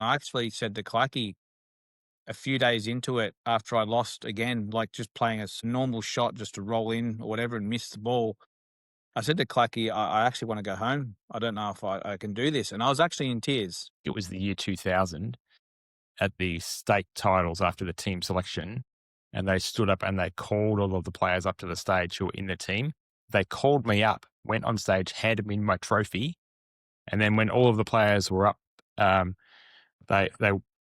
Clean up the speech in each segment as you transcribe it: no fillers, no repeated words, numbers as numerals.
I actually said to Clacky a few days into it after I lost again, like just playing a normal shot just to roll in or whatever and miss the ball. I said to Clacky, I actually want to go home. I don't know if I can do this. And I was actually in tears. It was the year 2000 at the state titles after the team selection, and they stood up and they called all of the players up to the stage who were in the team. They called me up, went on stage, handed me my trophy, and then when all of the players were up, they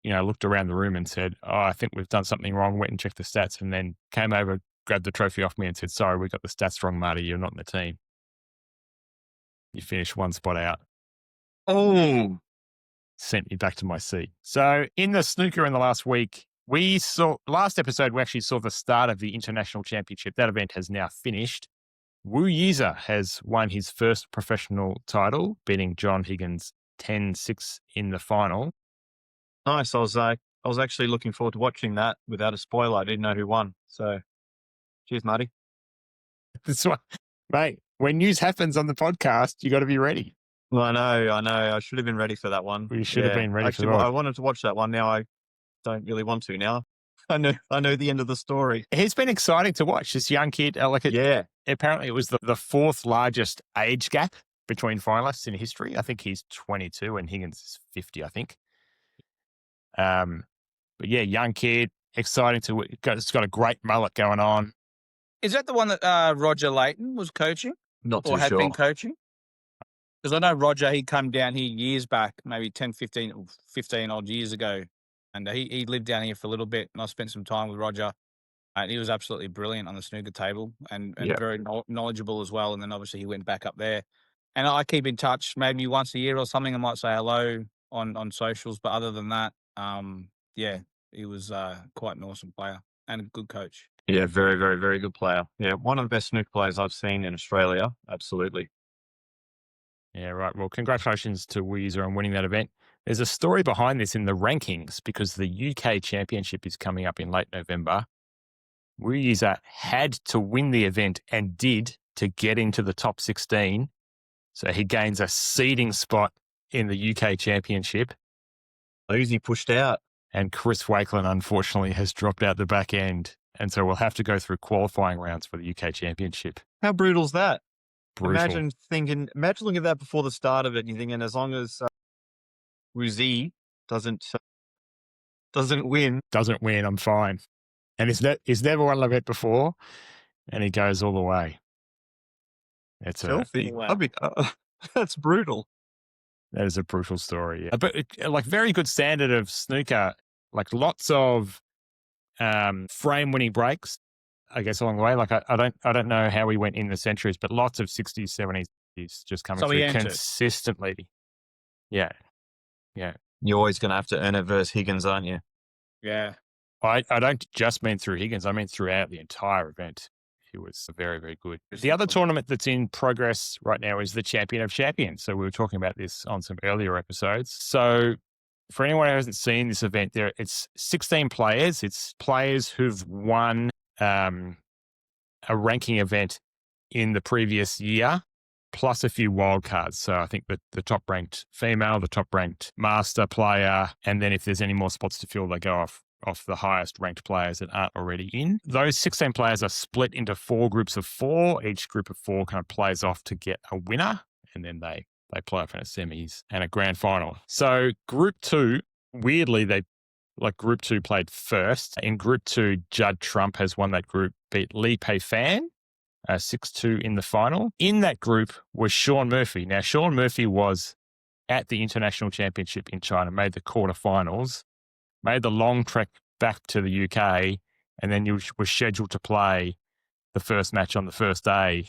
looked around the room and said, "Oh, I think we've done something wrong." Went and checked the stats, and then came over, grabbed the trophy off me, and said, "Sorry, we got the stats wrong, Marty. You're not in the team. You finished one spot out." Oh, Sent me back to my seat. So in the snooker in the last week, last episode, we actually saw the start of the international championship. That event has now finished. Wu Yiza has won his first professional title, beating John Higgins 10-6 in the final. Nice. I was actually looking forward to watching that without a spoiler. I didn't know who won. So cheers, Marty. That's why, mate, when news happens on the podcast, you got to be ready. Well, I know. I should have been ready for that one. We should have been ready actually, for that. I wanted to watch that one. Now I don't really want to now. I know the end of the story. It's been exciting to watch this young kid. Apparently it was the fourth largest age gap between finalists in history. I think he's 22 and Higgins is 50, I think. But yeah, young kid, exciting it's got a great mullet going on. is that the one that Roger Layton was coaching Not too or had sure. been coaching? Because I know Roger, he come down here years back, maybe 10, 15 odd years ago. And he lived down here for a little bit. And I spent some time with Roger. And he was absolutely brilliant on the snooker table and very knowledgeable as well. And then obviously he went back up there. And I keep in touch maybe once a year or something. I might say hello on socials. But other than that, he was quite an awesome player and a good coach. Yeah, very, very, very good player. Yeah, one of the best snooker players I've seen in Australia. Absolutely. Yeah, right. Well, congratulations to Weezer on winning that event. There's a story behind this in the rankings because the UK Championship is coming up in late November. Weezer had to win the event and did to get into the top 16. So he gains a seeding spot in the UK Championship. Easy pushed out. And Chris Wakelin, unfortunately, has dropped out the back end. And so we'll have to go through qualifying rounds for the UK Championship. How brutal is that? Brutal. Imagine looking at that before the start of it and you're thinking, as long as Wuzi doesn't win. Doesn't win, I'm fine. And he's never won an event before, and he goes all the way. It's filthy. That's brutal. That is a brutal story. Yeah. But like very good standard of snooker, like lots of frame winning breaks, I guess, along the way. Like I don't know how he went in the centuries, but lots of 60s, 70s just coming through consistently. Yeah. Yeah. You're always going to have to earn it versus Higgins, aren't you? Yeah. I don't just mean through Higgins. I mean throughout the entire event. He was very, very good. The other tournament that's in progress right now is the Champion of Champions. So we were talking about this on some earlier episodes. So for anyone who hasn't seen this event, it's 16 players. It's players who've won a ranking event in the previous year, plus a few wild cards. So I think that the top-ranked female, the top-ranked master player, and then if there's any more spots to fill, they go off the highest-ranked players that aren't already in. Those 16 players are split into 4 groups of 4. Each group of 4 kind of plays off to get a winner, and then they play off in a semis and a grand final. So Group 2, weirdly, Group 2 played first. In Group 2, Judd Trump has won that group, beat Lee Pei Fan 6-2 in the final. In that group was Sean Murphy. Now, Sean Murphy was at the International Championship in China, made the quarterfinals, made the long trek back to the UK, and then was scheduled to play the first match on the first day.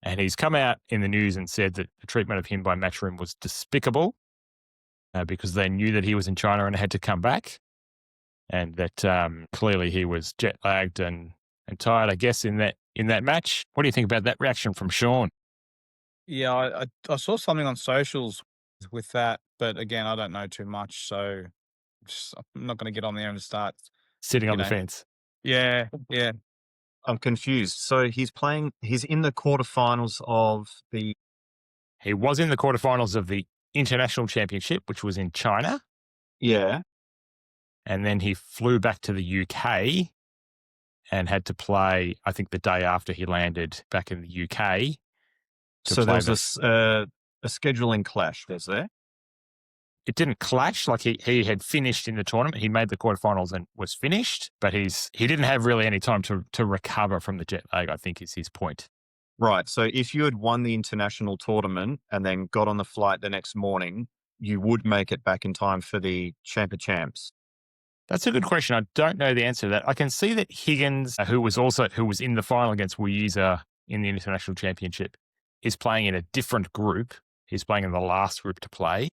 And he's come out in the news and said that the treatment of him by Matchroom was despicable because they knew that he was in China and had to come back. And that clearly he was jet lagged and tired, I guess, in that match. What do you think about that reaction from Sean? Yeah, I saw something on socials with that, but again, I don't know too much, so I'm not going to get on there and start sitting on the fence. Yeah. I'm confused. So he's in the quarterfinals of the... He was in the quarterfinals of the International Championship, which was in China. Yeah. And then he flew back to the UK and had to play, I think, the day after he landed back in the UK to So there play was a scheduling clash, was there? it didn't clash. Like he had finished in the tournament. He made the quarterfinals and was finished, but he didn't have really any time to recover from the jet lag, I think is his point. Right. So if you had won the international tournament and then got on the flight the next morning, you would make it back in time for the Champ of Champs. That's a good question. I don't know the answer to that. I can see that Higgins, who was in the final against Wuyiza in the international championship, is playing in a different group. He's playing in the last group to play.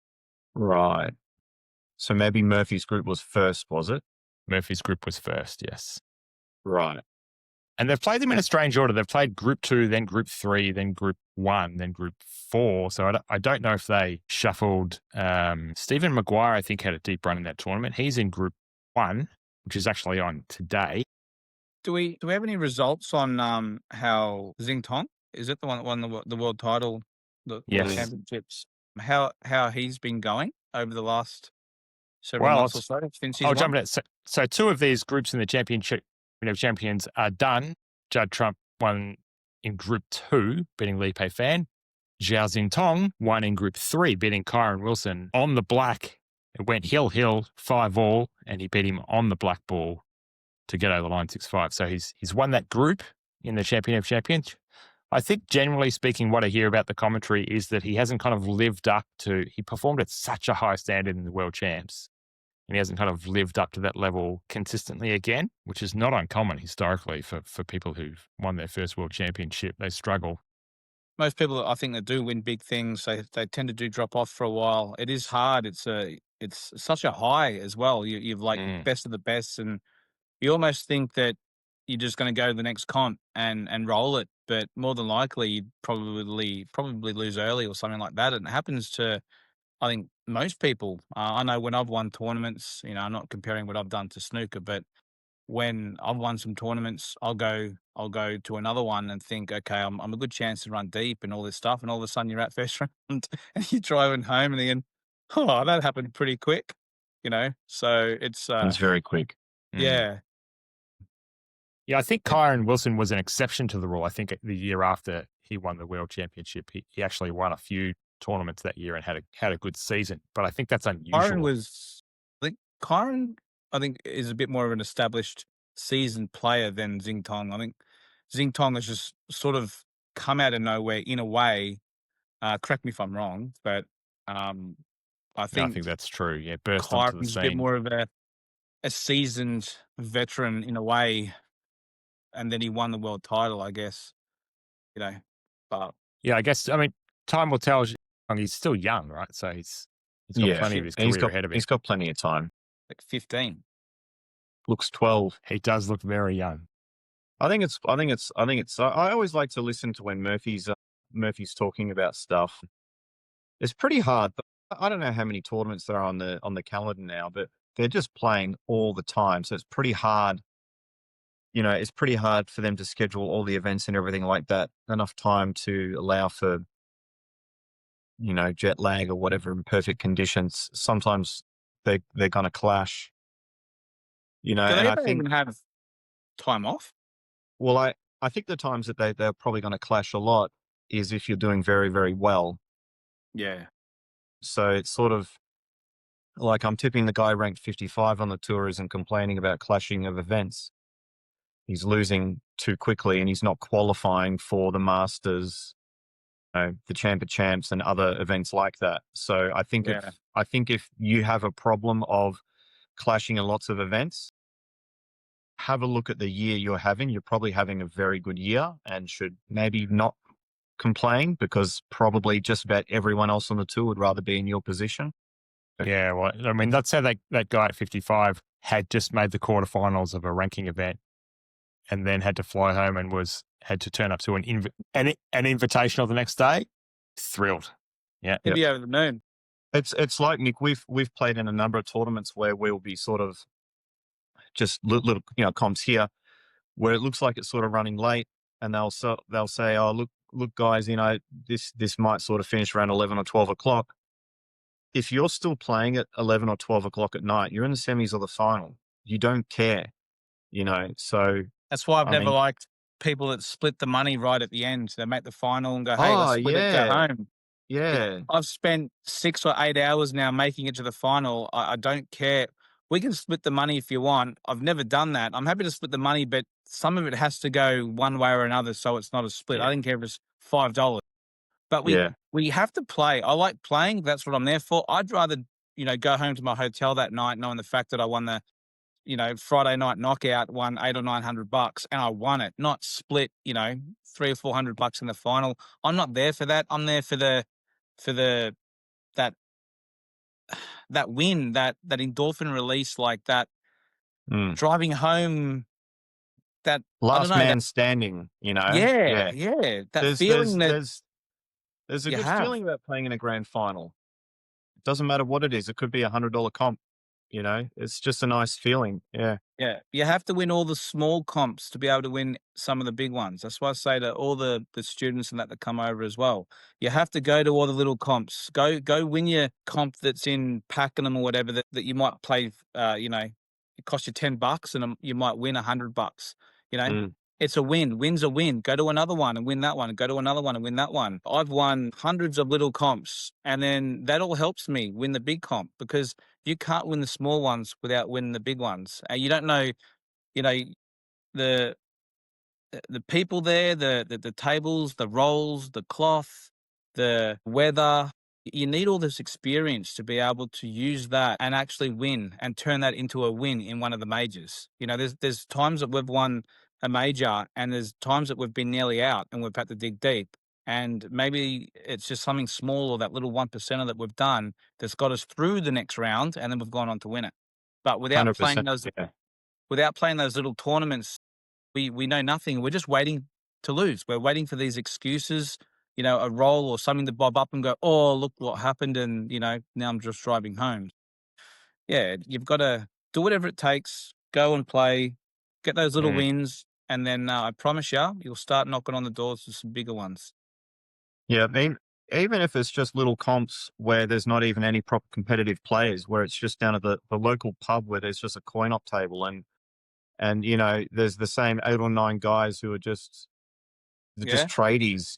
Right. So maybe Murphy's group was first, was it? Murphy's group was first, yes. Right. And they've played them in a strange order. They've played Group 2, then Group 3, then Group 1, then Group 4. So I don't know if they shuffled. Stephen Maguire, I think, had a deep run in that tournament. He's in Group 1, which is actually on today. Do we have any results on how Xing is it the one that won the world title, the Yes. world championships? How he's been going over the last several Well, months or so since he's I'll won? jump in. So two of these groups in the championship of champions are done. Judd Trump won in Group 2, beating Li Pei-Fan. Zhao Xintong won in Group 3, beating Kyron Wilson on the black. It went hill, 5-all, and he beat him on the black ball to get over the line 6-5. So he's won that group in the Champion of Champions. I think generally speaking, what I hear about the commentary is that he hasn't kind of lived up to, he performed at such a high standard in the World Champs, and he hasn't kind of lived up to that level consistently again, which is not uncommon historically for people who've won their first World Championship. They struggle. Most people, I think, that do win big things, they tend to drop off for a while. It is hard. It's such a high as well. You've like best of the best, and you almost think that you're just going to go to the next comp and roll it, but more than likely you'd probably lose early or something like that. And it happens to, I think, most people. I know when I've won tournaments, I'm not comparing what I've done to snooker, but when I've won some tournaments, I'll go to another one and think, okay, I'm a good chance to run deep and all this stuff, and all of a sudden you're at first round and you're driving home and thinking, oh, that happened pretty quick, So it's very quick. yeah. Yeah, I think Kyron Wilson was an exception to the rule. I think the year after he won the World Championship, he actually won a few tournaments that year and had a good season. But I think that's unusual. Kyron, I think, is a bit more of an established seasoned player than Xing. I think Xing has just sort of come out of nowhere in a way. Correct me if I'm wrong, but I think that's true. Yeah, burst onto the Kyron's scene. a bit more of a seasoned veteran in a way, and then he won the world title, I guess. But yeah, I guess. I mean, time will tell. He's still young, right? So he's got plenty of his career ahead of him. He's got plenty of time. like 15. Looks 12. He does look very young. I always like to listen to when Murphy's talking about stuff. It's pretty hard. I don't know how many tournaments there are on the calendar now, but they're just playing all the time. So it's pretty hard. It's pretty hard for them to schedule all the events and everything like that. Enough time to allow for, jet lag or whatever in perfect conditions. Sometimes they're going to clash. Do they and I think even have time off? Well, I think the times that they're probably going to clash a lot is if you're doing very, very well. Yeah. So it's sort of like I'm tipping the guy ranked 55 on the tour isn't complaining about clashing of events. He's losing too quickly and he's not qualifying for the Masters, the Champ of Champs and other events like that. So I think if you have a problem of clashing in lots of events, have a look at the year you're having. You're probably having a very good year and should maybe not complain because probably just about everyone else on the tour would rather be in your position. Yeah, well, I mean, let's say that guy at 55 had just made the quarterfinals of a ranking event and then had to fly home and had to turn up to an invitational the next day. Thrilled. Yeah. He'd be over the moon. It's like, Nick, we've played in a number of tournaments where we'll be sort of just little comps here where it looks like it's sort of running late and they'll say, oh, look guys, this might sort of finish around 11 or 12 o'clock. if you're still playing at 11 or 12 o'clock at night, you're in the semis or the final. You don't care, So, That's why I've I never mean, liked people that split the money right at the end. They make the final and go, "Hey, let's oh, split it, go yeah. home." Yeah. I've spent 6 or 8 hours now making it to the final. I don't care. We can split the money if you want. I've never done that. I'm happy to split the money, but some of it has to go one way or another, so it's not a split. Yeah. I don't care if it's $5, but Yeah. we have to play. I like playing. That's what I'm there for. I'd rather, go home to my hotel that night knowing the fact that I won the, Friday night knockout, won 8 or $900 and I won it, not split, 3 or $400 in the final. I'm not there for that. I'm there for the that that win, that endorphin release, like that Mm. driving home, that I don't Last know, that man standing, yeah, Yeah. yeah, that There's feeling there's that there's there's a you good have. feeling about playing in a grand final. It doesn't matter what it is. It could be $100 comp, It's just a nice feeling. Yeah. Yeah, you have to win all the small comps to be able to win some of the big ones. That's why I say to all the students and that come over as well. You have to go to all the little comps. Go win your comp that's in Pakenham or whatever that you might play. It costs you $10 and you might win $100. You know, Mm. it's a win. Win's a win. Go to another one and win that one. Go to another one and win that one. I've won hundreds of little comps, and then that all helps me win the big comp because you can't win the small ones without winning the big ones. And you don't know, you know, the the people there, the tables, the rolls, the cloth, the weather. You need all this experience to be able to use that and actually win and turn that into a win in one of the majors. There's times that we've won a major and there's times that we've been nearly out and we've had to dig deep. And maybe it's just something small or that little 1% that we've done that's got us through the next round and then we've gone on to win it. But 100%. Yeah. without playing those little tournaments, we know nothing. We're just waiting to lose. We're waiting for these excuses, a roll or something to bob up and go, oh, look what happened. And, now I'm just driving home. Yeah, you've got to do whatever it takes, go and play, get those little Mm. wins. And then I promise you, you'll start knocking on the doors to some bigger ones. Yeah. I mean, even if it's just little comps where there's not even any proper competitive players, where it's just down at the local pub where there's just a coin op table and there's the same 8 or 9 guys who are just they're Yeah. just tradies.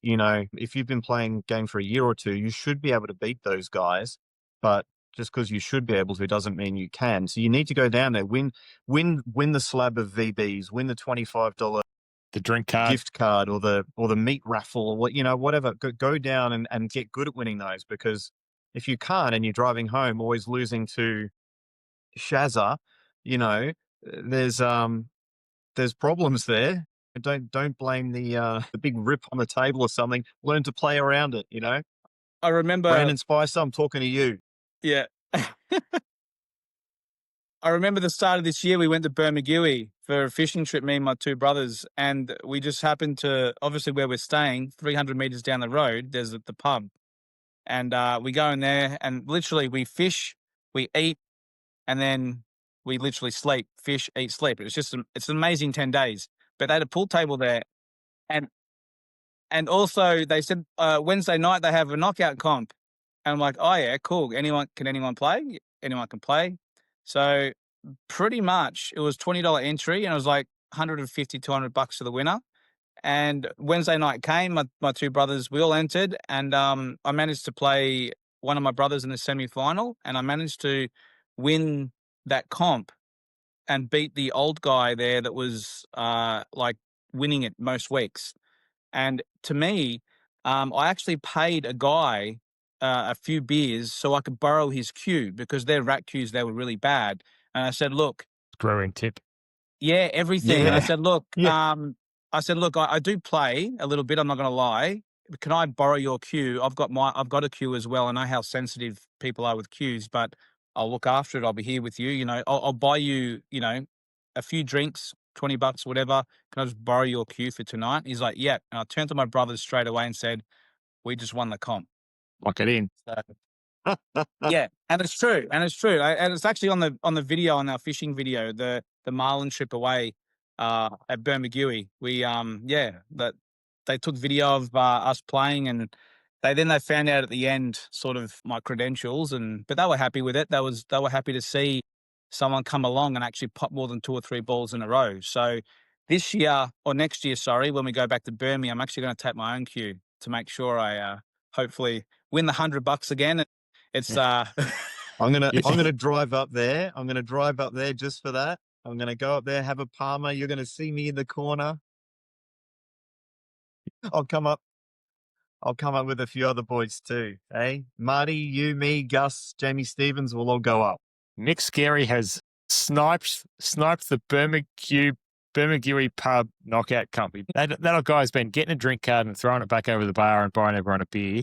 If you've been playing game for a year or two, you should be able to beat those guys. But just because you should be able to doesn't mean you can. So you need to go down there, win the slab of VBs, win the $25 The drink card. gift card or the meat raffle or whatever. Go down and get good at winning those, because if you can't and you're driving home always losing to Shazza, there's problems there. Don't blame the big rip on the table or something. Learn to play around it. I remember, Brandon Spicer, I'm talking to you. yeah. I remember the start of this year, we went to Bermagui for a fishing trip, me and my 2 brothers, and we just happened to, obviously where we're staying, 300 meters down the road, there's the pub. And we go in there and literally we fish, we eat, and then we literally sleep, fish, eat, sleep. It's an amazing 10 days. But they had a pool table there. And also they said Wednesday night they have a knockout comp. And I'm like, oh yeah, cool. Can anyone play? Anyone can play. So pretty much it was $20 entry and it was like 150, $200 for the winner. And Wednesday night came, my 2 brothers, we all entered, and I managed to play one of my brothers in the semi-final, and I managed to win that comp and beat the old guy there that was like winning it most weeks. And to me, I actually paid a guy a few beers so I could borrow his cue because their rat cues, they were really bad. And I said, look, Growing tip. yeah, everything. And I Yeah. said, look, Yeah. I do play a little bit. I'm not going to lie. Can I borrow your cue? I've got a cue as well. I know how sensitive people are with cues, but I'll look after it. I'll be here with you. I'll buy you, a few drinks, $20, whatever. Can I just borrow your cue for tonight? He's like, yeah. And I turned to my brothers straight away and said, we just won the comp. Lock it in. So, yeah, and it's true, and it's actually on the video, on our fishing video, the marlin trip away at Bermagui. We that they took video of us playing, and They found out at the end sort of my credentials, but they were happy with it. They were happy to see someone come along and actually pop more than 2 or 3 balls in a row. So this year or next year, sorry, when we go back to Birmingham, I'm actually going to take my own cue to make sure I hopefully win the $100 again. It's I'm gonna drive up there. I'm gonna drive up there just for that. I'm gonna go up there, have a palmer. You're gonna see me in the corner. I'll come up. I'll come up with a few other boys too. Hey, Marty, you, me, Gus, Jamie Stevens will all go up. Nick Scary has sniped the Bermagui pub knockout company. That guy's been getting a drink card and throwing it back over the bar and buying everyone a beer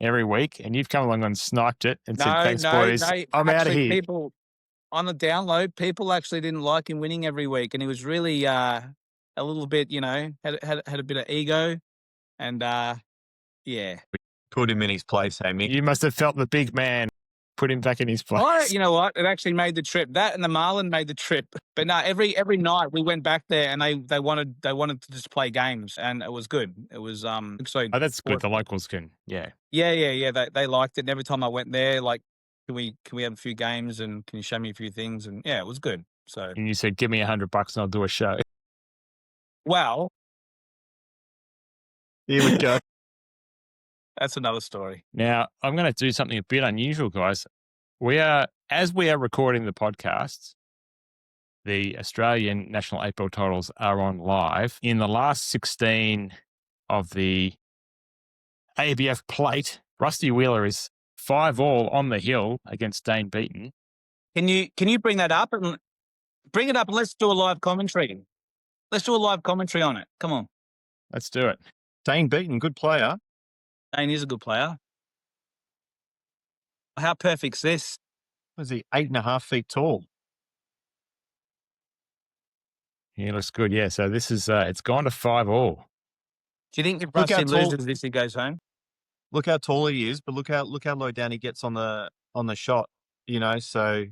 every week. And you've come along and sniped it and said, thanks, boys. I'm out of here. People on the download, people actually didn't like him winning every week. And he was really a little bit, had a bit of ego. And yeah. Put him in his place, hey, Mick. You must have felt the big man put him back in his place. You know what? It actually made the trip. That and the Marlin made the trip. But no, every night we went back there and they wanted to just play games, and it was good. It was so. Oh, that's good. The locals can, yeah. Yeah. They liked it. And every time I went there, like, can we have a few games and can you show me a few things? And yeah, it was good. So. And you said, give me $100 and I'll do a show. Well. Here we go. That's another story. Now, I'm going to do something a bit unusual, guys. As we are recording the podcasts, the Australian National 8-ball titles are on live. In the last 16 of the ABF plate, Rusty Wheeler is 5-all on the hill against Dane Beaton. Can you bring that up and bring it up and let's do a live commentary. Let's do a live commentary on it. Come on. Let's do it. Dane Beaton, good player. Dane is a good player. How perfect's this? Was he 8.5 feet tall? He looks good, yeah. So this is it's gone to 5-all. Do you think if Rusty loses this, he goes home? Look how tall he is, but look how low down he gets on the shot. So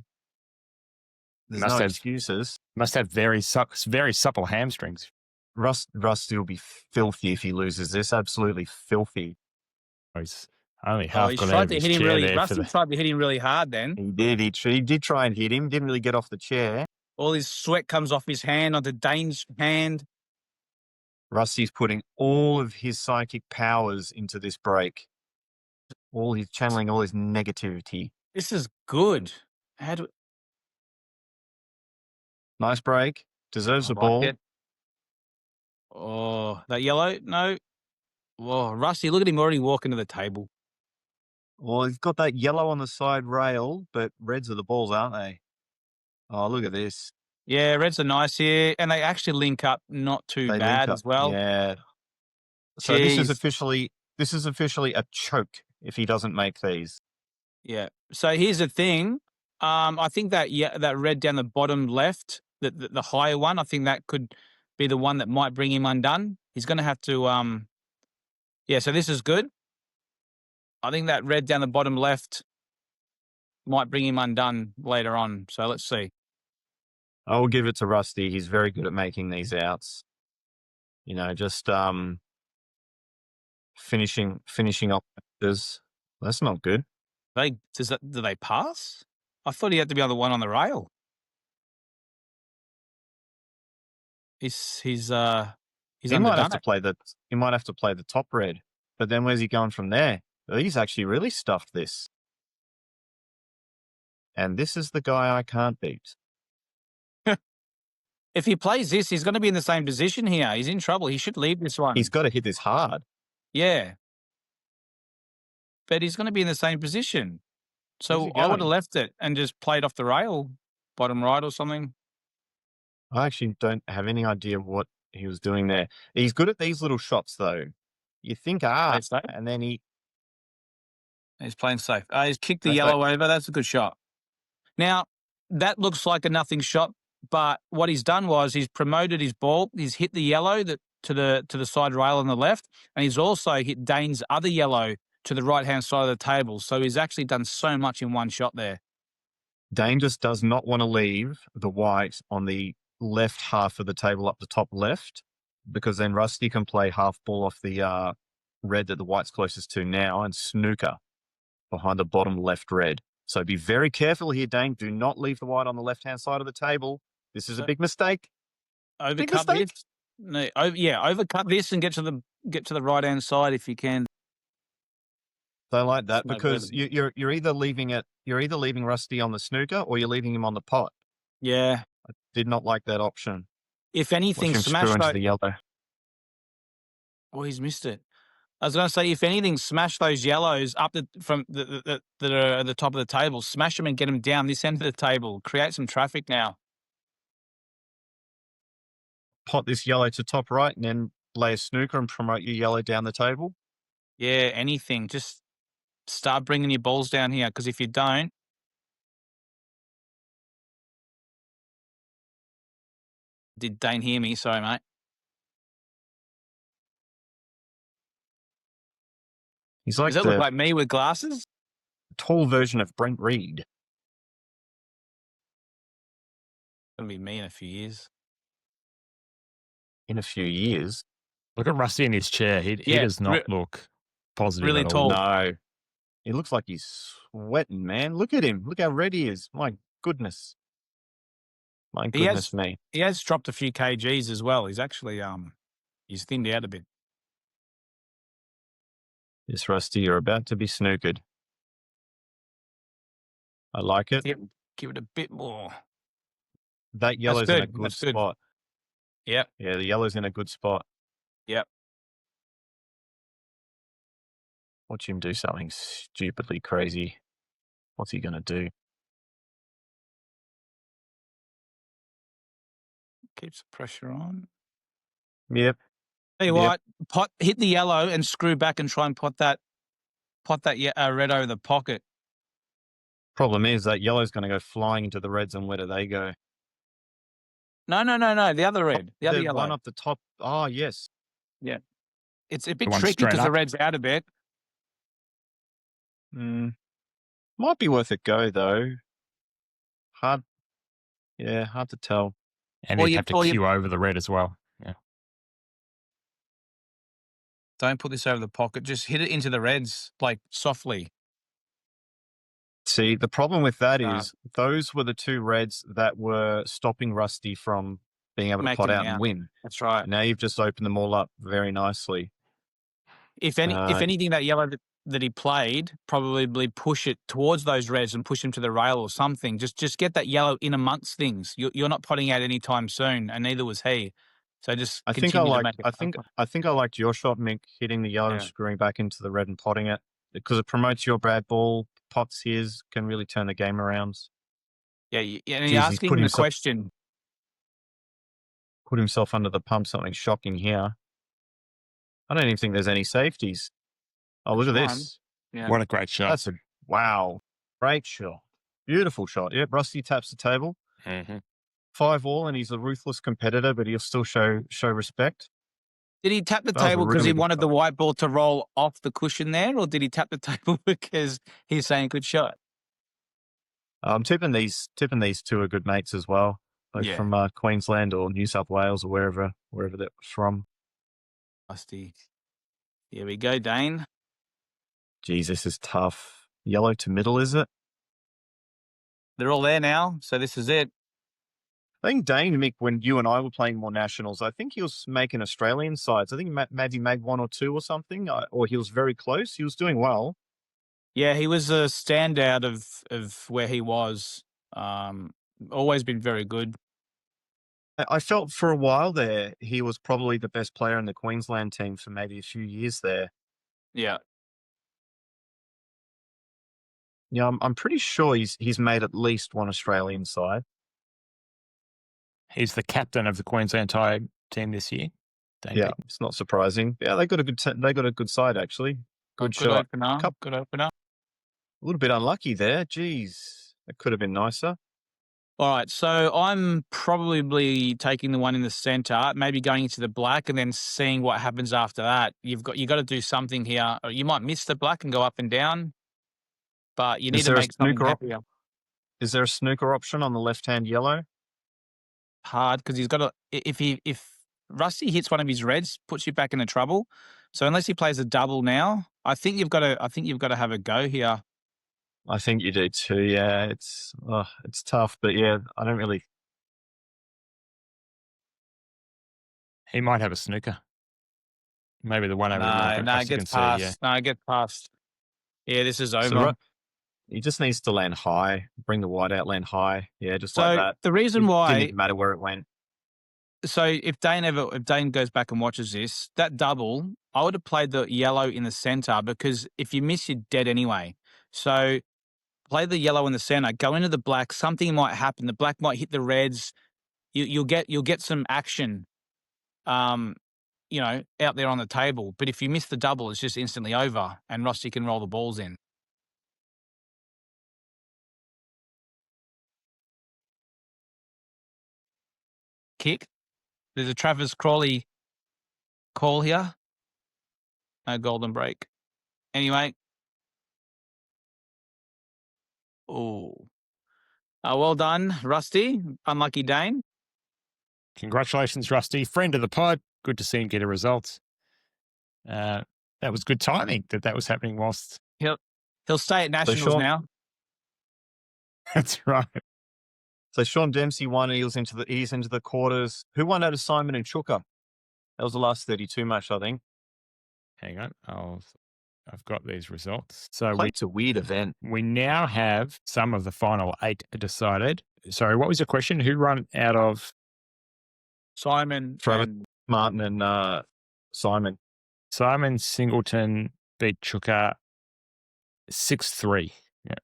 there's no excuses. Must have very supple hamstrings. Rusty will be filthy if he loses this. Absolutely filthy. He's only half he got tried out of to his hit him chair really. there. Rusty tried to hit him really hard. Then he did. He did try and hit him. Didn't really get off the chair. All his sweat comes off his hand onto Dane's hand. Rusty's putting all of his psychic powers into this break. He's channeling all his negativity. This is good. Nice break. Deserves the ball. Oh, that yellow? No. Whoa, Rusty, look at him already walking to the table. Well, he's got that yellow on the side rail, but reds are the balls, aren't they? Oh, look at this. Yeah, reds are nice here, and they actually link up not too bad as well. Yeah. So this is officially a choke if he doesn't make these. Yeah. So here's the thing. I think that red down the bottom left, the higher one, I think that could be the one that might bring him undone. He's going to have to yeah, so this is good. I think that red down the bottom left might bring him undone later on. So let's see. I will give it to Rusty. He's very good at making these outs. Just finishing off. That's not good. Do they pass? I thought he had to be on the one on the rail. He might have to play the top red, but then where's he going from there? He's actually really stuffed this. And this is the guy I can't beat. If he plays this, he's going to be in the same position here. He's in trouble. He should leave this one. He's got to hit this hard. Yeah. But he's going to be in the same position. So I would have left it and just played off the rail, bottom right or something. I actually don't have any idea what he was doing there. He's good at these little shots, though. You think, and then he's playing safe. He's kicked the yellow over. That's a good shot. Now, that looks like a nothing shot, but what he's done was he's promoted his ball. He's hit the yellow to the side rail on the left, and he's also hit Dane's other yellow to the right-hand side of the table. So he's actually done so much in one shot there. Dane just does not want to leave the white on the left half of the table up the top left, because then Rusty can play half ball off the red that the white's closest to now, and Snooker behind the bottom left red. So be very careful here, Dane. Do not leave the white on the left-hand side of the table. This is a big mistake. Big Overcut mistake. this. No, overcut this and get to the right hand side if you can. Don't like that It's no because better. you're either leaving Rusty on the snooker or you're leaving him on the pot. Yeah. I did not like that option. If Watch anything, him smash screw into that. the yellow. Oh, he's missed it. I was going to say, if anything, smash those yellows up from that are at the top of the table. Smash them and get them down this end of the table. Create some traffic now. Pot this yellow to top right and then lay a snooker and promote your yellow down the table. Yeah, anything. Just start bringing your balls down here, because if you don't, did Dane hear me? Sorry, mate. He's like Does that look the like me with glasses? tall version of Brent Reed. Gonna be me in a few years. In a few years. Look at Rusty in his chair. He does not look positive really at tall. all. No. He looks like he's sweating, man. Look at him. Look how red he is. My goodness. My goodness me. He has dropped a few kgs as well. He's actually he's thinned out a bit. Yes, Rusty, you're about to be snookered. I like it. Give it a bit more. That yellow's in a good. good That's good. spot. Yep. Yeah, the yellow's in a good spot. Yep. Watch him do something stupidly crazy. What's he going to do? Keeps the pressure on. Yep. Tell you what, hit the yellow and screw back and try and pot that red over the pocket. Problem is that yellow's going to go flying into the reds, and where do they go? No. The other red. The other yellow. One up the top. Oh, yes. Yeah. It's a bit one tricky straight because the up. red's out a bit. Might be worth a go, though. Hard to tell. And he'd have to queue over the red as well. Yeah. Don't put this over the pocket. Just hit it into the reds, like softly. See, the problem with that is those were the two reds that were stopping Rusty from being able to pot out and win. That's right. Now you've just opened them all up very nicely. If anything, that yellow that he played, probably push it towards those reds and push him to the rail or something. Just get that yellow in amongst things. You're not potting out anytime soon, and neither was he. So just I think I liked your shot, Mick, hitting the yellow and screwing back into the red and potting it, because it promotes your bad ball, pots his, can really turn the game around. Yeah, and you're asking the question. Put himself under the pump, something shocking here. I don't even think there's any safeties. Oh, look at this. Yeah. What a great shot. Wow. Great shot. Beautiful shot. Yep, Rusty taps the table. 5-all, and he's a ruthless competitor, but he'll still show respect. Did he tap the table because he wanted the white ball to roll off the cushion there, or did he tap the table because he's saying good shot? I'm tipping these two are good mates as well, both from Queensland or New South Wales or wherever that was from. Rusty. Here we go, Dane. Jeez, this is tough. Yellow to middle, is it? They're all there now, so this is it. I think Dane, Mick, when you and I were playing more nationals, I think he was making Australian sides. I think Maddie made 1 or 2 or something, or he was very close. He was doing well. Yeah, he was a standout of where he was. Always been very good. I felt for a while there he was probably the best player in the Queensland team for maybe a few years there. Yeah. Yeah, I'm pretty sure he's made at least one Australian side. He's the captain of the Queensland Tiger team this year. It's not surprising. Yeah, they got a good side actually. Good shot. Good opener. A little bit unlucky there. Jeez, that could have been nicer. All right, so I'm probably taking the one in the center, maybe going into the black, and then seeing what happens after that. You got to do something here. You might miss the black and go up and down, but you need to make something happier. Is there a snooker option on the left-hand yellow? Hard because he's got to. If Rusty hits one of his reds, puts you back into trouble. So unless he plays a double now, I think you've got to have a go here. I think you do too. Yeah, it's tough, but yeah, I don't really. He might have a snooker. Maybe the one over American. No, I it can gets see, yeah. past. No, it gets past. Yeah, this is over. So he just needs to land high, bring the white out, land high. Yeah, just like that. The reason It why didn't even matter where it went. So if Dane goes back and watches this, that double, I would have played the yellow in the center because if you miss, you're dead anyway. So play the yellow in the center, go into the black. Something might happen. The black might hit the reds. You'll get some action, out there on the table. But if you miss the double, it's just instantly over, and Rusty can roll the balls in. Kick. There's a Travis Crawley call here. No golden break. Anyway. Oh. Well done, Rusty. Unlucky Dane. Congratulations, Rusty. Friend of the pod. Good to see him get a result. That was good timing that was happening whilst... He'll stay at Nationals now. That's right. So Sean Dempsey won. He's into the quarters. Who won out of Simon and Chuka? That was the last 32 match, I think. Hang on. I've got these results. So It's a weird event. We now have some of the final 8 decided. Sorry, what was your question? Who run out of... Simon, Travis Martin and Simon. Simon Singleton beat Chuka 6-3. Yeah.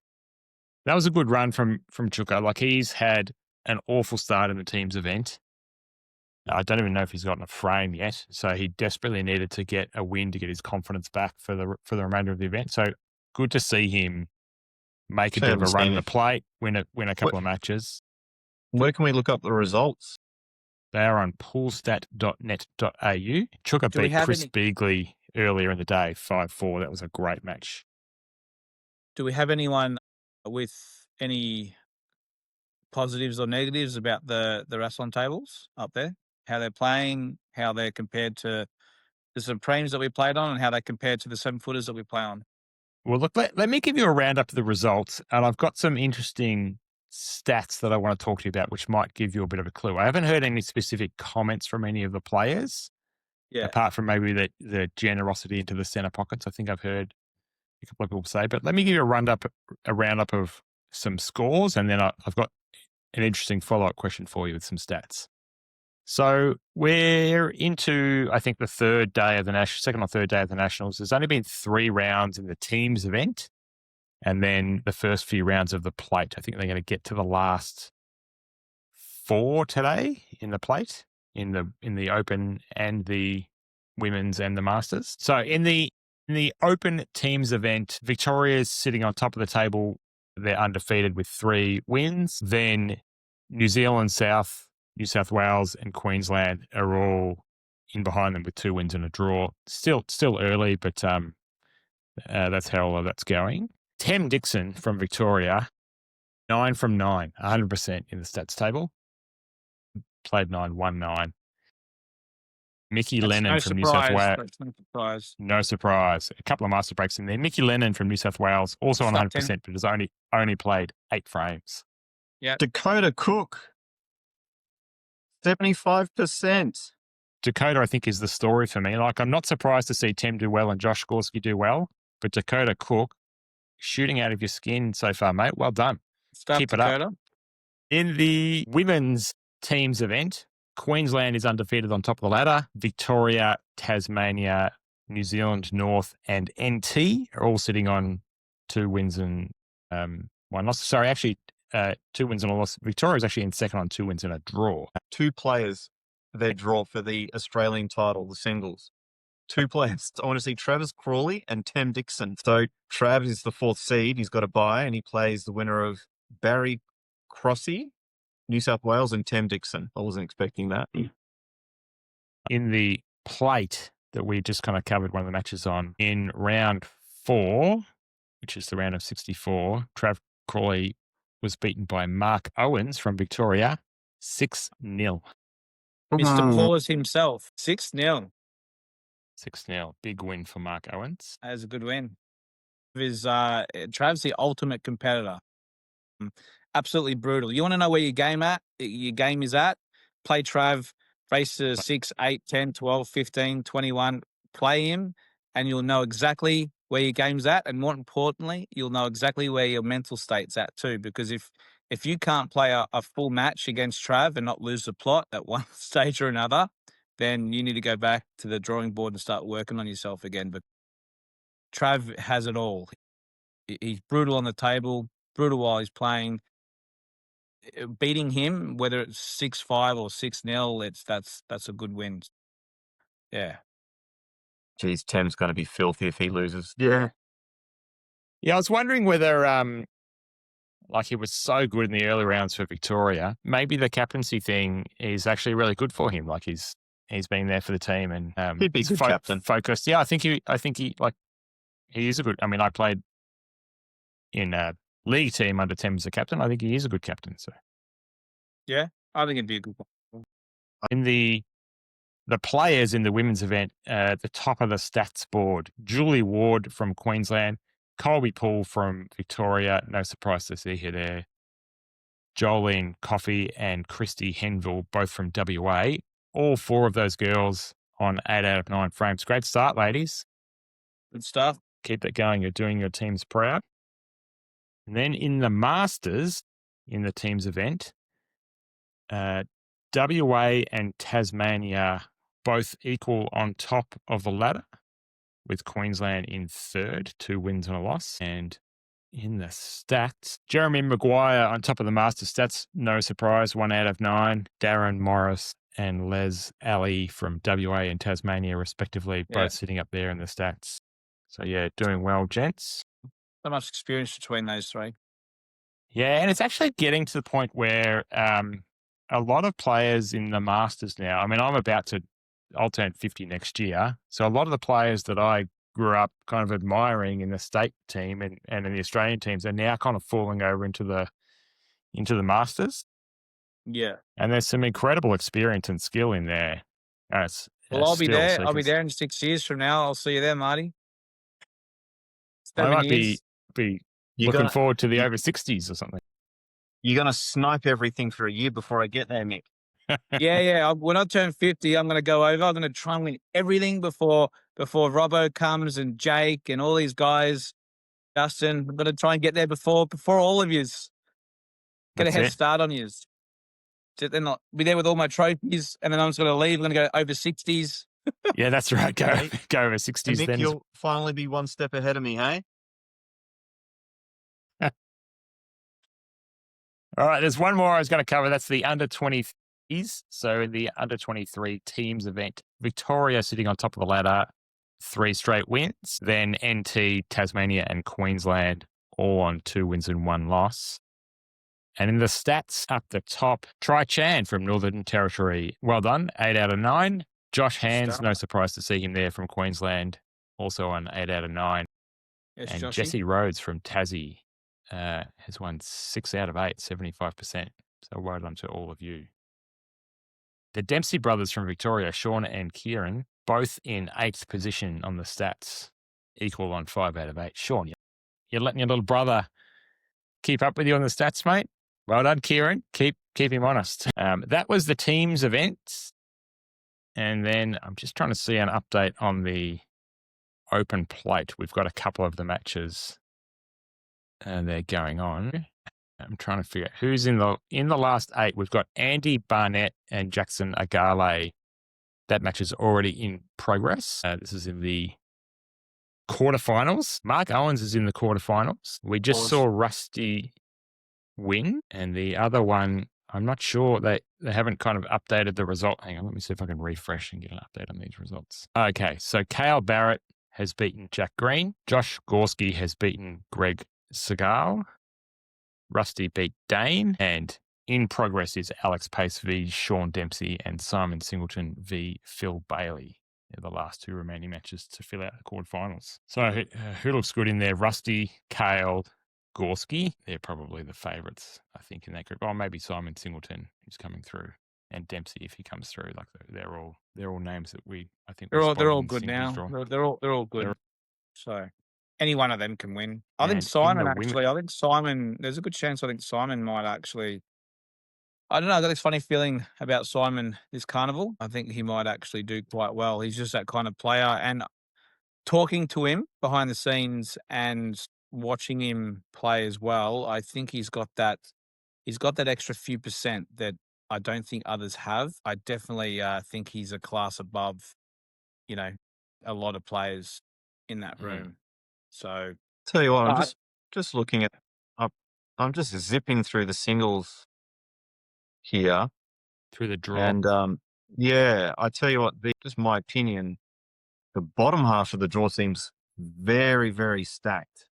That was a good run from Chuka. Like, he's had an awful start in the team's event. I don't even know if he's gotten a frame yet. So he desperately needed to get a win to get his confidence back for the remainder of the event. So good to see him make a bit of a run in the plate, win a couple of matches. Where can we look up the results? They are on poolstat.net.au. Chuka beat Chris Beagley earlier in the day, 5-4. That was a great match. Do we have anyone with any positives or negatives about the Rassilon tables up there? How they're playing, how they're compared to the Supremes that we played on, and how they compared to the 7-footers that we play on? Well, look, let me give you a roundup of the results, and I've got some interesting stats that I want to talk to you about, which might give you a bit of a clue. I haven't heard any specific comments from any of the players, apart from maybe the generosity into the center pockets. I think I've heard a couple of people say, but let me give you a roundup of some scores, and then I've got an interesting follow-up question for you with some stats. So we're into, I think, the second or third day of the Nationals. There's only been 3 rounds in the teams event, and then the first few rounds of the plate. I think they're going to get to the last 4 today in the plate, in the Open and the Women's and the Masters. So in the Open teams event, Victoria's sitting on top of the table. They're undefeated with 3 wins. Then New Zealand, New South Wales and Queensland are all in behind them with 2 wins and a draw. Still early, but that's how all of that's going. Tem Dixon from Victoria, 9 from 9, 100% in the stats table. Played 9, won 9. Mickey Lennon from New South Wales. That's no surprise. No surprise. A couple of master breaks in there. Mickey Lennon from New South Wales, also on 100%, but has only played 8 frames. Yeah. Dakota Cook, 75%. Dakota, I think, is the story for me. Like, I'm not surprised to see Tem do well and Josh Gorski do well, but Dakota Cook, shooting out of your skin so far, mate. Well done. Keep it up. In the women's teams event, Queensland is undefeated on top of the ladder. Victoria, Tasmania, New Zealand, North, and NT are all sitting on 2 wins and 1 loss. Sorry, actually, 2 wins and a loss. Victoria is actually in second on 2 wins and a draw. 2 players, their draw for the Australian title, the singles. 2 players. I want to see Travis Crawley and Tem Dixon. So Trav is the 4th seed. He's got a bye, and he plays the winner of Barry Crossy, New South Wales, and Tem Dixon. I wasn't expecting that. In the plate that we just kind of covered one of the matches on, in round 4, which is the round of 64, Trav Crawley was beaten by Mark Owens from Victoria, 6-0. Mr. Paws himself, 6-0. 6-0. Big win for Mark Owens. That was a good win. Trav's the ultimate competitor. Absolutely brutal. You want to know where your game is at? Play Trav, race to 6, 8, 10, 12, 15, 21. Play him, and you'll know exactly where your game's at. And more importantly, you'll know exactly where your mental state's at too. Because if you can't play a full match against Trav and not lose the plot at one stage or another, then you need to go back to the drawing board and start working on yourself again. But Trav has it all. He's brutal on the table, brutal while he's playing. Beating him, whether it's 6-5 or 6-0, that's a good win. Yeah. Geez, Tem's going to be filthy if he loses. Yeah. Yeah, I was wondering whether, like he was so good in the early rounds for Victoria, maybe the captaincy thing is actually really good for him. Like he's been there for the team and He'd be a good captain. Focused. Yeah, I think he is a good. I mean, I played in a league team under Tem as a captain. I think he is a good captain. So Yeah, I think it'd be a good one. in the players in the women's event, the top of the stats board, Julie Ward from Queensland, Colby Poole from Victoria. No surprise to see her there. Jolene Coffey and Christy Henville, both from WA. All four of those girls on 8 out of 9 frames. Great start, ladies. Good stuff. Keep that going. You're doing your teams proud. And then in the Masters, in the teams event, WA and Tasmania both equal on top of the ladder, with Queensland in third, 2 wins and a loss. And in the stats, Jeremy Maguire on top of the Masters stats, no surprise, 1 out of 9. Darren Morris and Les Ali from WA and Tasmania, respectively, both sitting up there in the stats. So, yeah, doing well, gents. So much experience between those three. Yeah, and it's actually getting to the point where a lot of players in the Masters now, I mean, I'll turn 50 next year. So a lot of the players that I grew up kind of admiring in the state team and in the Australian teams are now kind of falling over into the Masters. Yeah. And there's some incredible experience and skill in there. I'll be there. I'll be there in 6 years from now. I'll see you there, Marty. I might be looking forward to the over 60s or something. You're going to snipe everything for a year before I get there, Mick. Yeah. When I turn 50, I'm going to go over. I'm going to try and win everything before Robbo comes and Jake and all these guys. Justin, I'm going to try and get there before all of yous. Get a head start on yous. Then I'll be there with all my trophies, and then I'm just going to leave. I'm going to go over 60s. Yeah, that's right. Go over 60s. Mick, then you'll finally be one step ahead of me, hey? All right, there's one more I was going to cover. That's the under 20s. So in the under 23 teams event, Victoria sitting on top of the ladder, 3 straight wins. Then NT, Tasmania and Queensland all on 2 wins and 1 loss. And in the stats up the top, Tri Chan from Northern Territory. Well done, 8 out of 9. Josh Hands, no surprise to see him there from Queensland, also on 8 out of 9. Yes, and Joshy. Jesse Rhodes from Tassie has won 6 out of 8, 75%. So well done to all of you. The Dempsey brothers from Victoria, Sean and Kieran, both in 8th position on the stats, equal on 5 out of 8. Sean, you're letting your little brother keep up with you on the stats, mate. Well done, Kieran. Keep him honest. That was the teams event. And then I'm just trying to see an update on the open plate. We've got a couple of the matches and they're going on. I'm trying to figure out who's in the last 8. We've got Andy Barnett and Jackson Agale. That match is already in progress. This is in the quarterfinals. Mark Owens is in the quarterfinals. We just saw Rusty win, and the other one, I'm not sure. They haven't kind of updated the result. Hang on, let me see if I can refresh and get an update on these results. Okay, so Kale Barrett has beaten Jack Green. Josh Gorski has beaten Greg Segal. Rusty beat Dane, and in progress is Alex Pace v. Sean Dempsey and Simon Singleton v. Phil Bailey. They're the last 2 remaining matches to fill out the quarterfinals. So who looks good in there? Rusty, Kale, Gorski. They're probably the favourites, I think, in that group. Oh, maybe Simon Singleton, who's coming through. and Dempsey if he comes through. Like they're all names that I think They're we all spotted in the good singles now. draw. They're all good. So any one of them can win. I think And in the Simon women, actually. I think Simon. There's a good chance. I think Simon might actually. I don't know. I got this funny feeling about Simon this carnival. I think he might actually do quite well. He's just that kind of player. And talking to him behind the scenes and watching him play as well, I think he's got that. He's got that extra few percent that I don't think others have. I definitely think he's a class above, you know, a lot of players in that room. So Tell you what, I'm I- just looking at. I'm just zipping through the singles here, through the draw. and yeah, I tell you what, just my opinion, the bottom half of the draw seems very, very stacked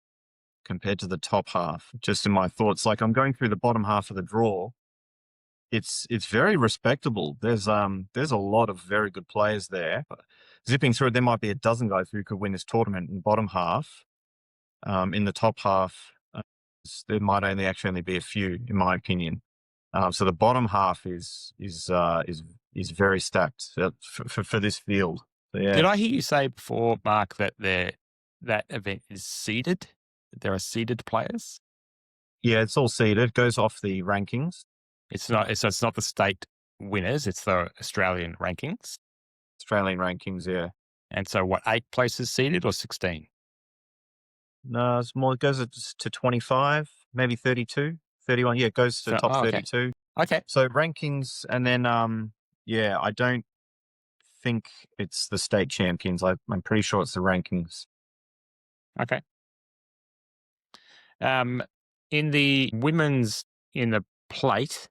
compared to the top half. Just in my thoughts, like I'm going through the bottom half of the draw, it's very respectable. There's a lot of very good players there. Zipping through it, there might be a dozen guys who could win this tournament in the bottom half. In the top half, there might only be a few, in my opinion. So the bottom half is very stacked for this field. So, yeah. Did I hear you say before, Mark, that that event is seeded? There are seeded players. Yeah, it's all seeded. It goes off the rankings. It's not the state winners. It's the Australian rankings. Australian rankings, yeah. And so, what, 8 places seeded or 16? No, it's more. It goes to 25, maybe 32, 31. Yeah, it goes to top 32. Okay. So rankings, and then yeah, I don't think it's the state champions. I'm pretty sure it's the rankings. Okay. In the women's, in the plate,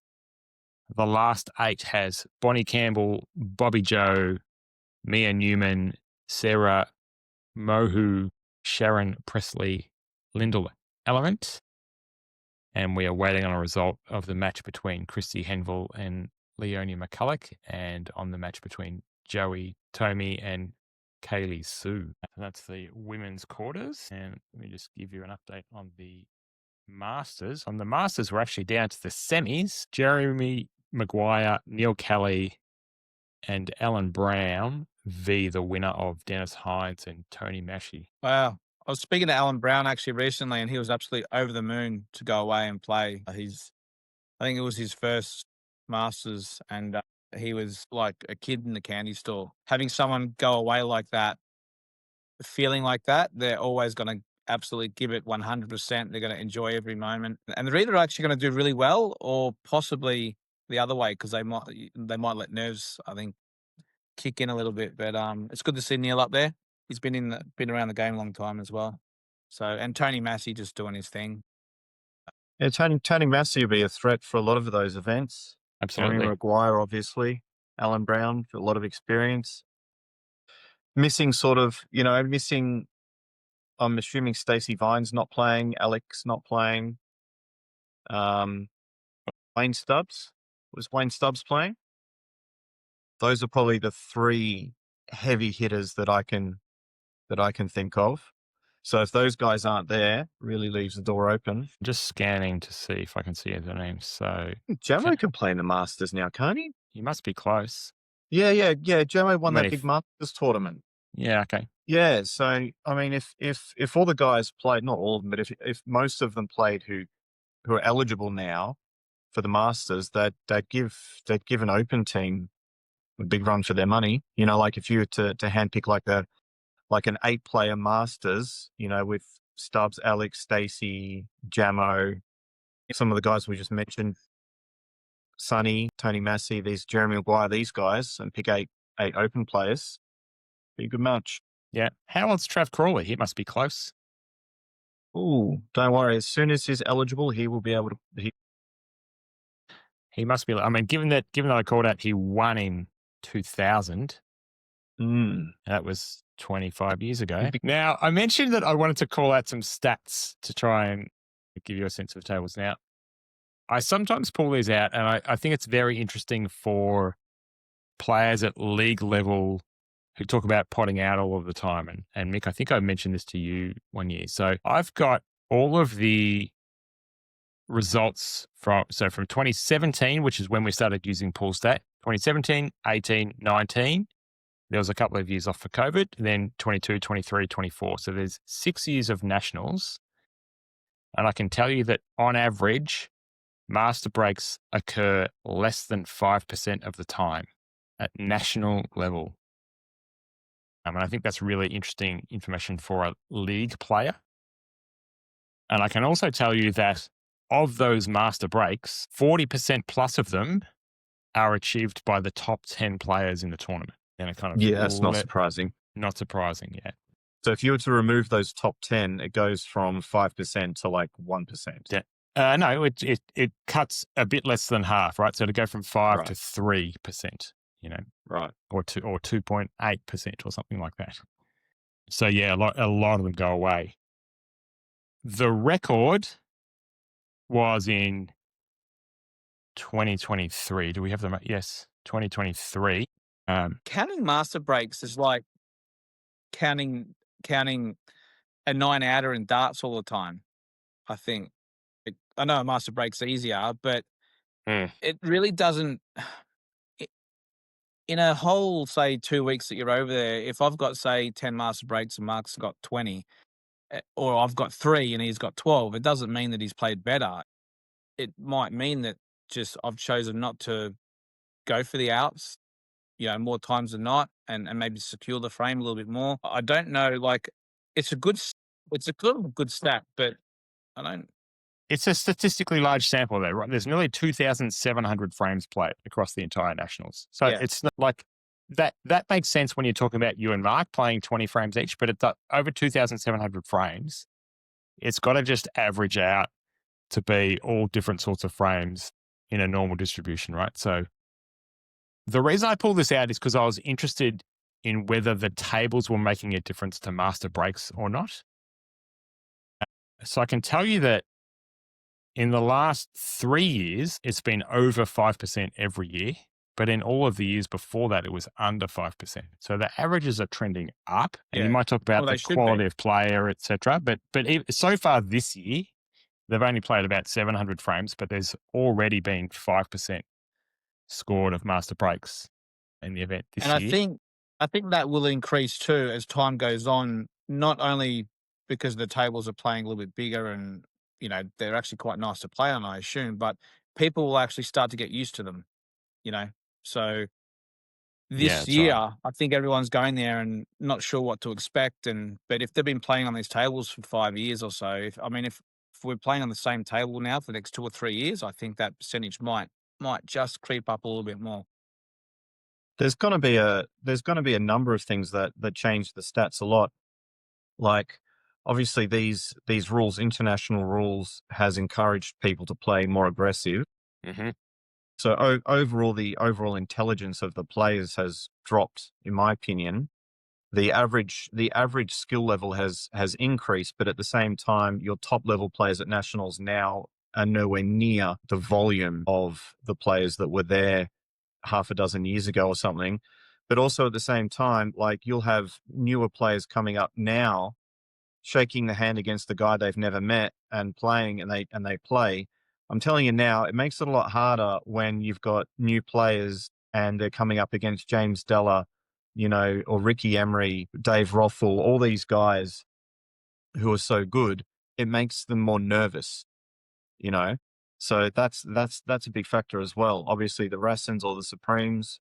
the last 8 has Bonnie Campbell, Bobby Joe, Mia Newman, Sarah Mohu, Sharon Presley, Lyndall Element. And we are waiting on a result of the match between Christy Henville and Leonie McCulloch, and on the match between Joey Tomey and Kaylee Sue. That's the women's quarters. And let me just give you an update on the Masters. On the Masters, we're actually down to the semis. Jeremy Maguire, Neil Kelly, and Alan Brown v. the winner of Dennis Hines and Tony Massey. Wow. I was speaking to Alan Brown actually recently, and he was absolutely over the moon to go away and play. I think it was his first Masters, and he was like a kid in the candy store. Having someone go away like that, feeling like that, they're always going to absolutely give it 100%. They're going to enjoy every moment, and they're either actually going to do really well or possibly the other way, because they might let nerves, I think, kick in a little bit. But it's good to see Neil up there. He's been around the game a long time as well. So, and Tony Massey just doing his thing. Yeah, Tony Massey will be a threat for a lot of those events. Absolutely. Jeremy Maguire, obviously. Alan Brown, a lot of experience. Missing, I'm assuming Stacey Vine's not playing, Alex not playing. Wayne Stubbs. Was Wayne Stubbs playing? Those are probably the 3 heavy hitters that I can think of. So if those guys aren't there, really leaves the door open. Just scanning to see if I can see the names. So Jamo can play in the Masters now, can't he? He must be close. Yeah. Jamo won that big Masters tournament. Yeah, okay. Yeah, so I mean, if all the guys played, not all of them, but if most of them played who are eligible now for the Masters, they'd give an Open team a big run for their money. You know, like if you were to handpick like an 8-player Masters, you know, with Stubbs, Alex, Stacey, Jamo, some of the guys we just mentioned, Sonny, Tony Massey, these Jeremy Maguire, these guys, and pick eight Open players, be a good match. Yeah. How old's Trav Crawley? He must be close. Ooh, don't worry. As soon as he's eligible, he will be able to. He must be. I mean, given that I called out, he won in 2000. That was 25 years ago. Now, I mentioned that I wanted to call out some stats to try and give you a sense of the tables. Now, I sometimes pull these out, and I think it's very interesting for players at league level who talk about potting out all of the time. And Mick, I think I mentioned this to you one year. So I've got all of the results from 2017, which is when we started using PoolStat, 2017, 18, 19. There was a couple of years off for COVID, then 22, 23, 24. So there's 6 years of nationals. And I can tell you that on average, master breaks occur less than 5% of the time at national level. And I think that's really interesting information for a league player. And I can also tell you that of those master breaks, 40% plus of them are achieved by the top 10 players in the tournament. And it kind of Yeah, that's not surprising. Not surprising, yeah. So if you were to remove those top 10, it goes from 5% to like 1%. Yeah. No, it cuts a bit less than half, right? So to go from 5 Right. to 3%, Right. or 2.8% or something like that. So yeah, a lot of them go away. The record was in 2023. Do we have them? Yes, 2023. Counting master breaks is like counting a 9-outer in darts all the time. I think. I know a master break's easier, but it really doesn't. In a whole, say, 2 weeks that you're over there, if I've got, say, 10 master breaks and Mark's got 20, or I've got 3 and he's got 12, it doesn't mean that he's played better. It might mean that just I've chosen not to go for the outs, more times than not, and maybe secure the frame a little bit more. I don't know, like, it's a good stat, but I don't. It's a statistically large sample there, right? There's nearly 2,700 frames played across the entire nationals. So Yeah. it's not like that makes sense when you're talking about you and Mark playing 20 frames each, but it's over 2,700 frames. It's got to just average out to be all different sorts of frames in a normal distribution, right? So the reason I pulled this out is because I was interested in whether the tables were making a difference to master breaks or not. So I can tell you that in the last 3 years, it's been over 5% every year. But in all of the years before that, it was under 5%. So the averages are trending up. And you Yeah. might talk about Well, they the should quality be. of player, et cetera. But so far this year, they've only played about 700 frames, but there's already been 5% scored of master breaks in the event this And year. I think that will increase too as time goes on, not only because the tables are playing a little bit bigger and, they're actually quite nice to play on, I assume, but people will actually start to get used to them, you know? So Yeah, this that's year, right. I think everyone's going there and not sure what to expect. But if they've been playing on these tables for 5 years or so, if we're playing on the same table now for the next 2 or 3 years, I think that percentage might just creep up a little bit more. There's going to be a number of things that change the stats a lot. Like, obviously, these rules, international rules, has encouraged people to play more aggressive. Mm-hmm. So overall, the overall intelligence of the players has dropped, in my opinion. The average skill level has increased, but at the same time, your top level players at nationals now are nowhere near the volume of the players that were there half a dozen years ago or something. But also at the same time, like, you'll have newer players coming up now, shaking the hand against the guy they've never met and playing, and they play. I'm telling you now, it makes it a lot harder when you've got new players and they're coming up against James Della, or Ricky Emery, Dave Rothel, all these guys who are so good. It makes them more nervous, So that's a big factor as well. Obviously, the Rassens or the Supremes.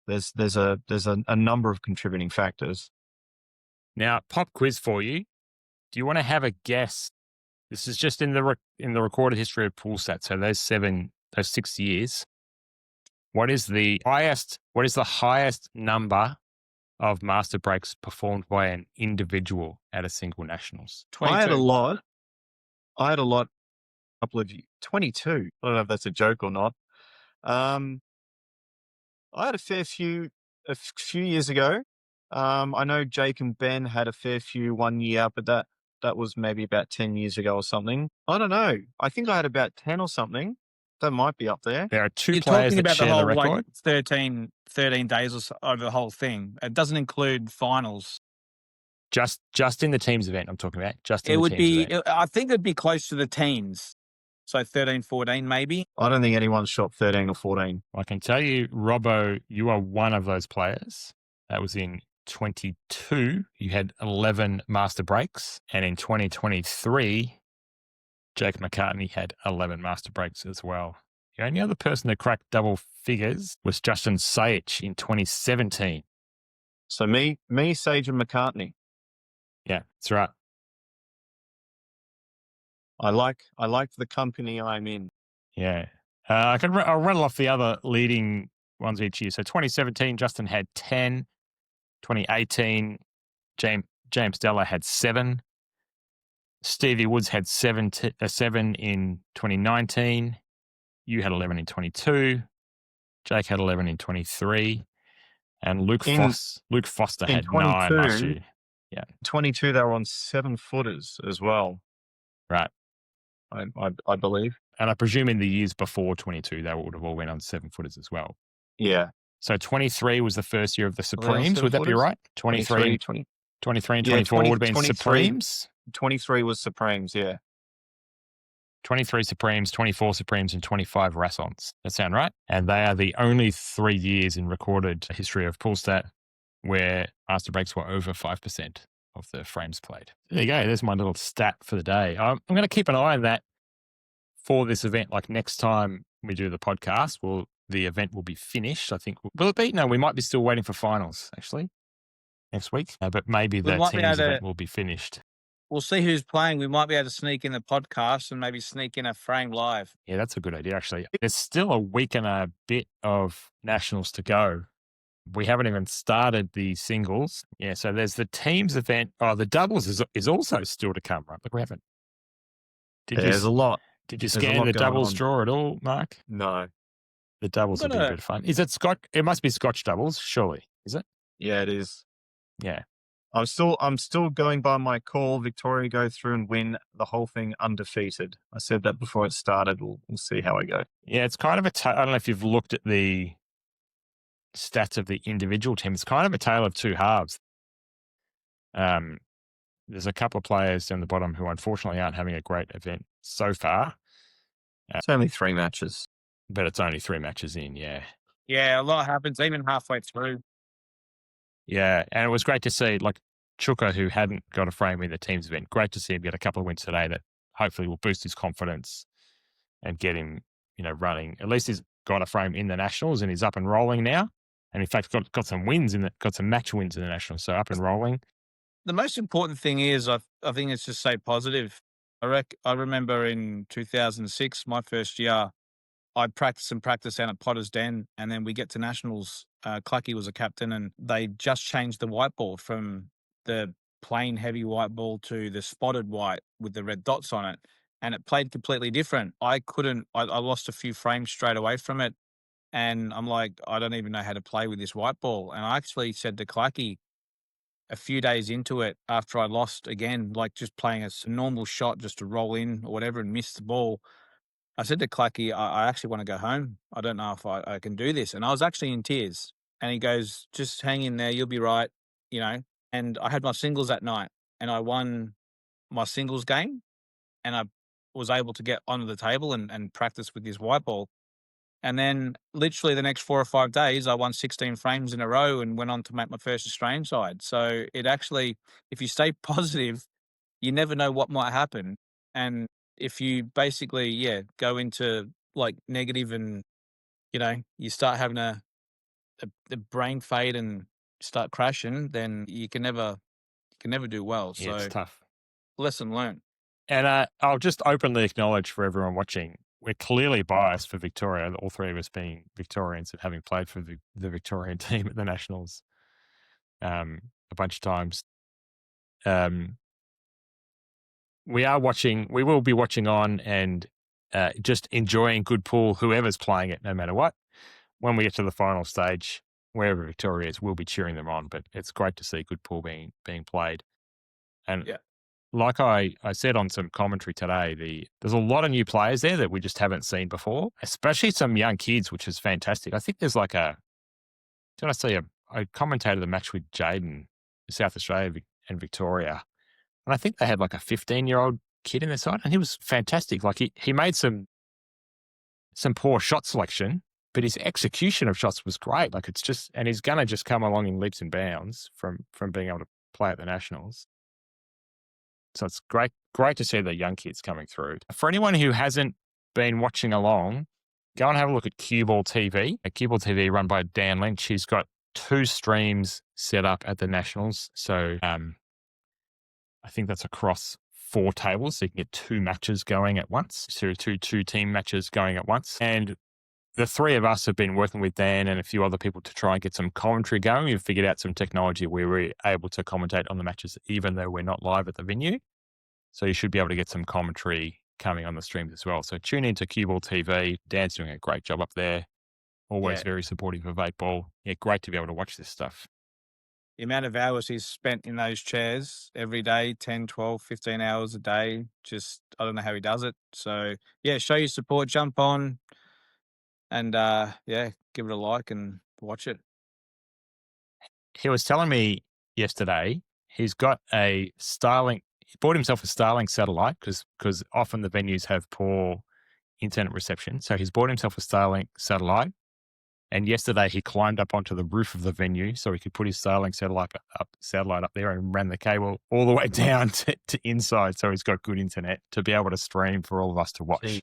There's a number of contributing factors. Now, pop quiz for you. Do you want to have a guess? This is just in the recorded history of pool stats. So those 6 years. What is the highest number of master breaks performed by an individual at a single nationals? 22. I had a lot. Couple of 22. I don't know if that's a joke or not. I had a few years ago. I know Jake and Ben had a fair few one year, but that was maybe about 10 years ago or something. I don't know. I think I had about 10 or something. That might be up there. There are two You're players talking that about the share the whole, like, record. 13 days or so over the whole thing. It doesn't include finals. Just in the teams event I'm talking about. Just in It the would teams be, event. I think it'd be close to the teens. So 13, 14 maybe. I don't think anyone's shot 13 or 14. I can tell you, Robbo, you are one of those players. That was in 22. You had 11 master breaks. And in 2023, Jake McCartney had 11 master breaks as well. The only other person that cracked double figures was Justin Sage in 2017. So me, Sage and McCartney. Yeah, that's right. I like the company I'm in. Yeah. I'll rattle off the other leading ones each year. So 2017, Justin had 10. 2018, James Della had 7. Stevie Woods had 7 in 2019. You had 11 in 22. Jake had 11 in 23. And Luke Foster in had 9 last year. Yeah. 22, they were on 7-footers as well. Right. I believe. And I presume in the years before 22, they would have all went on 7-footers as well. Yeah. So 23 was the first year of the Were they on Supremes. Would that be 7-footers? right? 23 and 24 would have been 23 Supremes. 23 was Supremes, yeah. 23 Supremes, 24 Supremes, and 25 Rassons. That sound right? And they are the only 3 years in recorded history of Poolstat where master breaks were over 5% of the frames played. There you go. There's my little stat for the day. I'm going to keep an eye on that for this event. Like next time we do the podcast, the event will be finished. I think. Will it be? No, we might be still waiting for finals, actually, next week. But maybe the teams event will be finished. We'll see who's playing. We might be able to sneak in the podcast and maybe sneak in a frame live. Yeah, that's a good idea, actually. There's still a week and a bit of nationals to go. We haven't even started the singles. Yeah, so there's the teams event. Oh, the doubles is also still to come, right? But we haven't. There's a lot. Did you scan the doubles draw at all, Mark? No. The doubles have been a bit of fun. Is it Scotch? It must be Scotch doubles, surely. Is it? Yeah, it is. Yeah. I'm still going by my call. Victoria go through and win the whole thing undefeated. I said that before it started. We'll see how I go. Yeah, it's kind of I don't know if you've looked at the stats of the individual team. It's kind of a tale of two halves. There's a couple of players down the bottom who unfortunately aren't having a great event so far. It's only 3 matches. But it's only 3 matches in, yeah. Yeah, a lot happens even halfway through. Yeah, and it was great to see, like, Chuka, who hadn't got a frame in the team's event, great to see him get a couple of wins today that hopefully will boost his confidence and get him, running. At least he's got a frame in the Nationals and he's up and rolling now. And in fact, got some wins got some match wins in the Nationals, so up and rolling. The most important thing is, I think it's just stay positive. I remember in 2006, my first year, I practiced down at Potter's Den, and then we get to Nationals. Clucky was a captain, and they just changed the white ball from the plain heavy white ball to the spotted white with the red dots on it, and it played completely different. I lost a few frames straight away from it, and I'm like, I don't even know how to play with this white ball. And I actually said to Clucky a few days into it, after I lost again, like just playing a normal shot just to roll in or whatever and miss the ball, I said to Clucky, I actually want to go home. I don't know if I can do this. And I was actually in tears. And he goes, just hang in there. You'll be right. And I had my singles that night and I won my singles game and I was able to get onto the table and practice with this white ball. And then literally the next 4 or 5 days, I won 16 frames in a row and went on to make my first Australian side. So it actually, if you stay positive, you never know what might happen. And if you basically, go into like negative and, you start having a brain fade and start crashing, then you can never do well. Yeah, So it's tough. Lesson learned. And I'll just openly acknowledge for everyone watching, we're clearly biased for Victoria, all 3 of us being Victorians and having played for the Victorian team at the Nationals a bunch of times. We will be watching on and just enjoying good pool, whoever's playing it, no matter what. When we get to the final stage, wherever Victoria is, we'll be cheering them on. But it's great to see good pool being played. And like I said on some commentary today, there's a lot of new players there that we just haven't seen before, especially some young kids, which is fantastic. I think there's like I commentated the match with Jaden, South Australia and Victoria, and I think they had like a 15-year-old kid in their side, and he was fantastic. Like he made some poor shot selection, but his execution of shots was great. Like it's just, and he's gonna just come along in leaps and bounds from being able to play at the Nationals. So it's great to see the young kids coming through. For anyone who hasn't been watching along, go and have a look at Cue Ball TV. Cue Ball TV run by Dan Lynch. He's got 2 streams set up at the Nationals. So I think that's across 4 tables. So you can get 2 matches going at once. So two team matches going at once. And the 3 of us have been working with Dan and a few other people to try and get some commentary going. We've figured out some technology where we're able to commentate on the matches even though we're not live at the venue. So you should be able to get some commentary coming on the streams as well. So tune into Cue Ball TV. Dan's doing a great job up there. Always very supportive of 8 Ball. Yeah, great to be able to watch this stuff. The amount of hours he's spent in those chairs every day, 10, 12, 15 hours a day, just, I don't know how he does it. So, yeah, show your support, jump on and, give it a like and watch it. He was telling me yesterday he's got a Starlink. He bought himself a Starlink satellite because often the venues have poor internet reception. So he's bought himself a Starlink satellite. And yesterday he climbed up onto the roof of the venue so he could put his Starlink satellite up there and ran the cable all the way down to inside. So he's got good internet to be able to stream for all of us to watch.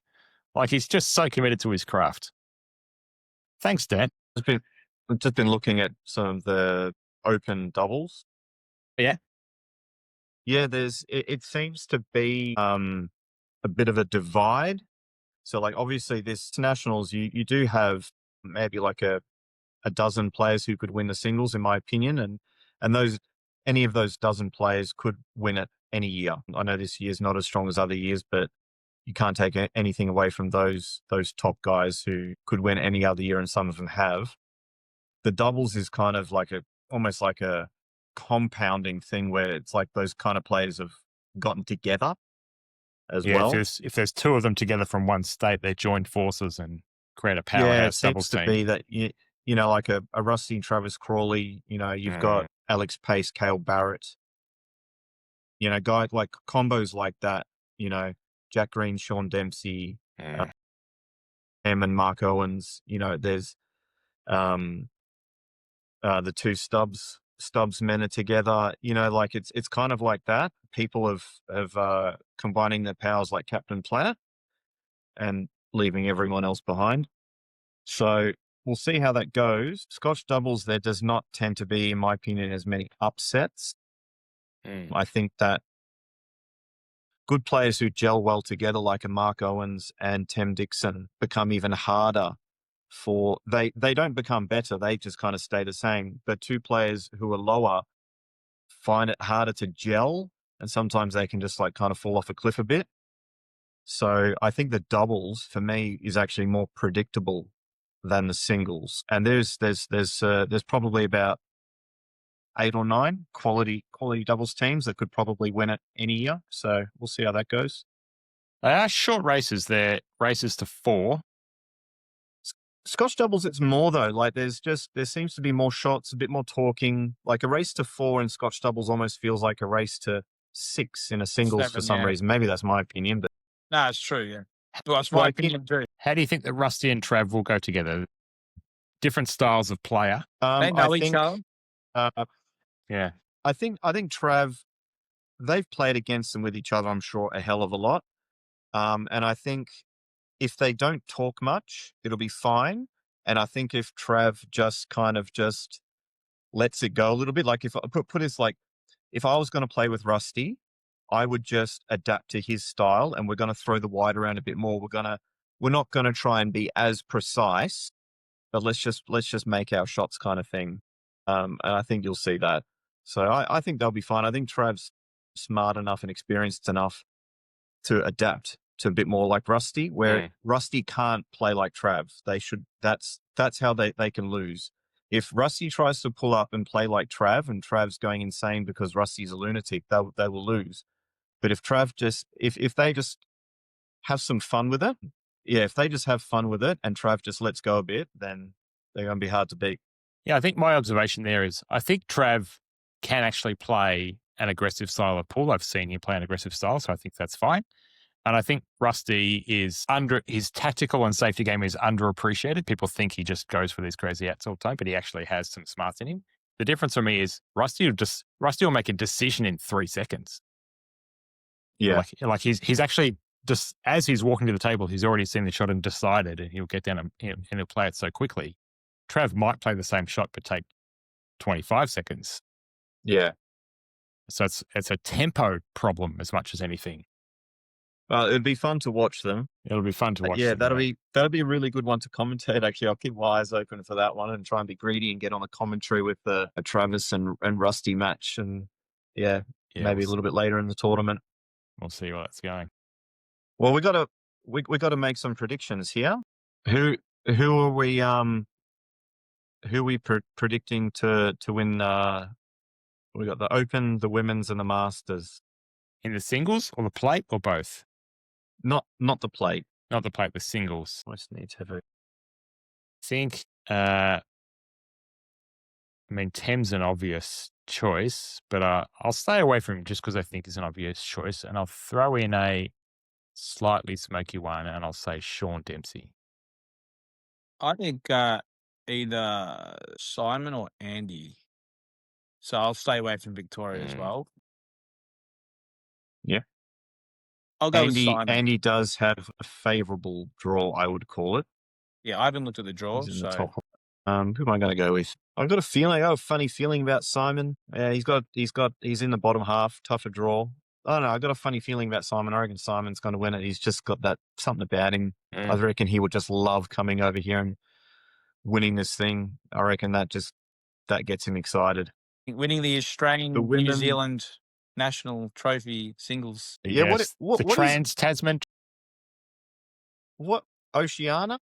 Like he's just so committed to his craft. Thanks, Dan. I've just been looking at some of the open doubles. Yeah. Yeah, it seems to be a bit of a divide. So like obviously this Nationals, you do have maybe like a dozen players who could win the singles, in my opinion, and any of those dozen players could win it any year. I know this year's not as strong as other years, but you can't take anything away from those top guys who could win any other year, and some of them have. The doubles is kind of like almost like a compounding thing where it's like those kind of players have gotten together as well. If there's 2 of them together from one state, they joined forces and create a powerhouse doubles team. Yeah, it seems to be that, you know, like a Rusty Travis Crawley, you know, you've got Alex Pace, Cale Barrett, you know, guys like combos like that, you know, Jack Green, Sean Dempsey, Em and Mark Owens, you know, there's the 2 Stubbs men are together, you know, like it's kind of like that. People have combining their powers like Captain Planet and leaving everyone else behind. So we'll see how that goes. Scotch doubles, there does not tend to be, in my opinion, as many upsets. I think that good players who gel well together, like a Mark Owens and Tim Dixon, become even harder they don't become better. They just kind of stay the same. But 2 players who are lower find it harder to gel, and sometimes they can just like kind of fall off a cliff a bit. So I think the doubles for me is actually more predictable than the singles. And there's probably about 8 or 9 quality doubles teams that could probably win it any year. So we'll see how that goes. They are short races. They're races to 4. Scotch doubles, it's more though. Like there seems to be more shots, a bit more talking. Like a race to 4 in Scotch doubles almost feels like a race to 6 in a singles for some reason. Maybe that's my opinion, but no, it's true. Yeah, well, it's my opinion too. How do you think that Rusty and Trav will go together? Different styles of player. They know each other. Yeah, I think Trav, they've played against and with each other, I'm sure, a hell of a lot. And I think if they don't talk much, it'll be fine. And I think if Trav just kind of just lets it go a little bit, like if I put this like, if I was going to play with Rusty, I would just adapt to his style, and we're going to throw the wide around a bit more. We're not going to try and be as precise, but let's just make our shots kind of thing. And I think you'll see that. So I think they'll be fine. I think Trav's smart enough and experienced enough to adapt to a bit more like Rusty, where Rusty can't play like Trav. That's how they can lose. If Rusty tries to pull up and play like Trav, and Trav's going insane because Rusty's a lunatic, they will lose. But if Trav if they just have some fun with it, if they just have fun with it and Trav just lets go a bit, then they're going to be hard to beat. Yeah, I think my observation there is I think Trav can actually play an aggressive style of pool. I've seen him play an aggressive style, so I think that's fine. And I think Rusty is his tactical and safety game is underappreciated. People think he just goes for these crazy outs all the time, but he actually has some smarts in him. The difference for me is Rusty will make a decision in 3 seconds. Yeah. Like he's actually just, as he's walking to the table, he's already seen the shot and decided, and he'll get down and he'll play it so quickly. Trav might play the same shot, but take 25 seconds. Yeah. So it's a tempo problem as much as anything. It'd be fun to watch them. It'll be fun to watch. Yeah, them, that'll be a really good one to commentate. Actually, I'll keep my eyes open for that one and try and be greedy and get on the commentary with a Travis and Rusty match. And maybe a little bit later in the tournament. We'll see where that's going. Well, we got to make some predictions here. Who are we predicting to win? We got the Open, the Women's, and the Masters. In the singles or the plate or both? Not the plate. Not the plate, the singles. I just need to have a think. I mean, Tem's an obvious choice, but I'll stay away from him just because I think it's an obvious choice, and I'll throw in a slightly smoky one, and I'll say Sean Dempsey. I think either Simon or Andy. So I'll stay away from Victoria as well. Yeah. I'll go with Simon. Andy does have a favourable draw, I would call it. Yeah, I haven't looked at the draw. He's in the top. Who am I going to go with? I got a funny feeling about Simon. Yeah, he's in the bottom half, tougher draw. I don't know. I got a funny feeling about Simon. I reckon Simon's going to win it. He's just got that something about him. I reckon he would just love coming over here and winning this thing. I reckon that gets him excited. Winning the Australian New Zealand national trophy singles. Yeah, yes. What Trans-Tasman. What Oceania?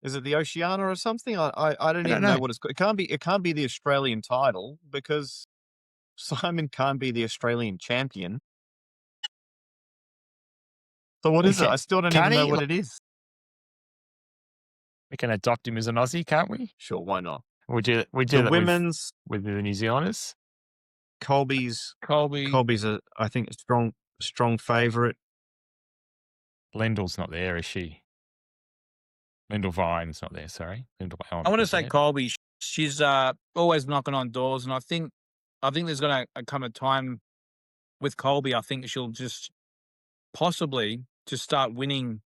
Is it the Oceania or something? I don't even know what it's called. It can't be the Australian title because Simon can't be the Australian champion. So what is it? I still don't even know what it is. We can adopt him as an Aussie, can't we? Sure, why not? We do the women's with the New Zealanders. Colby's I think a strong favourite. Lendl's not there, is she? Lendl Vine's not there, sorry. I want to say Colby. She's always knocking on doors, and I think there's going to come a time with Colby. I think she'll just possibly just start winning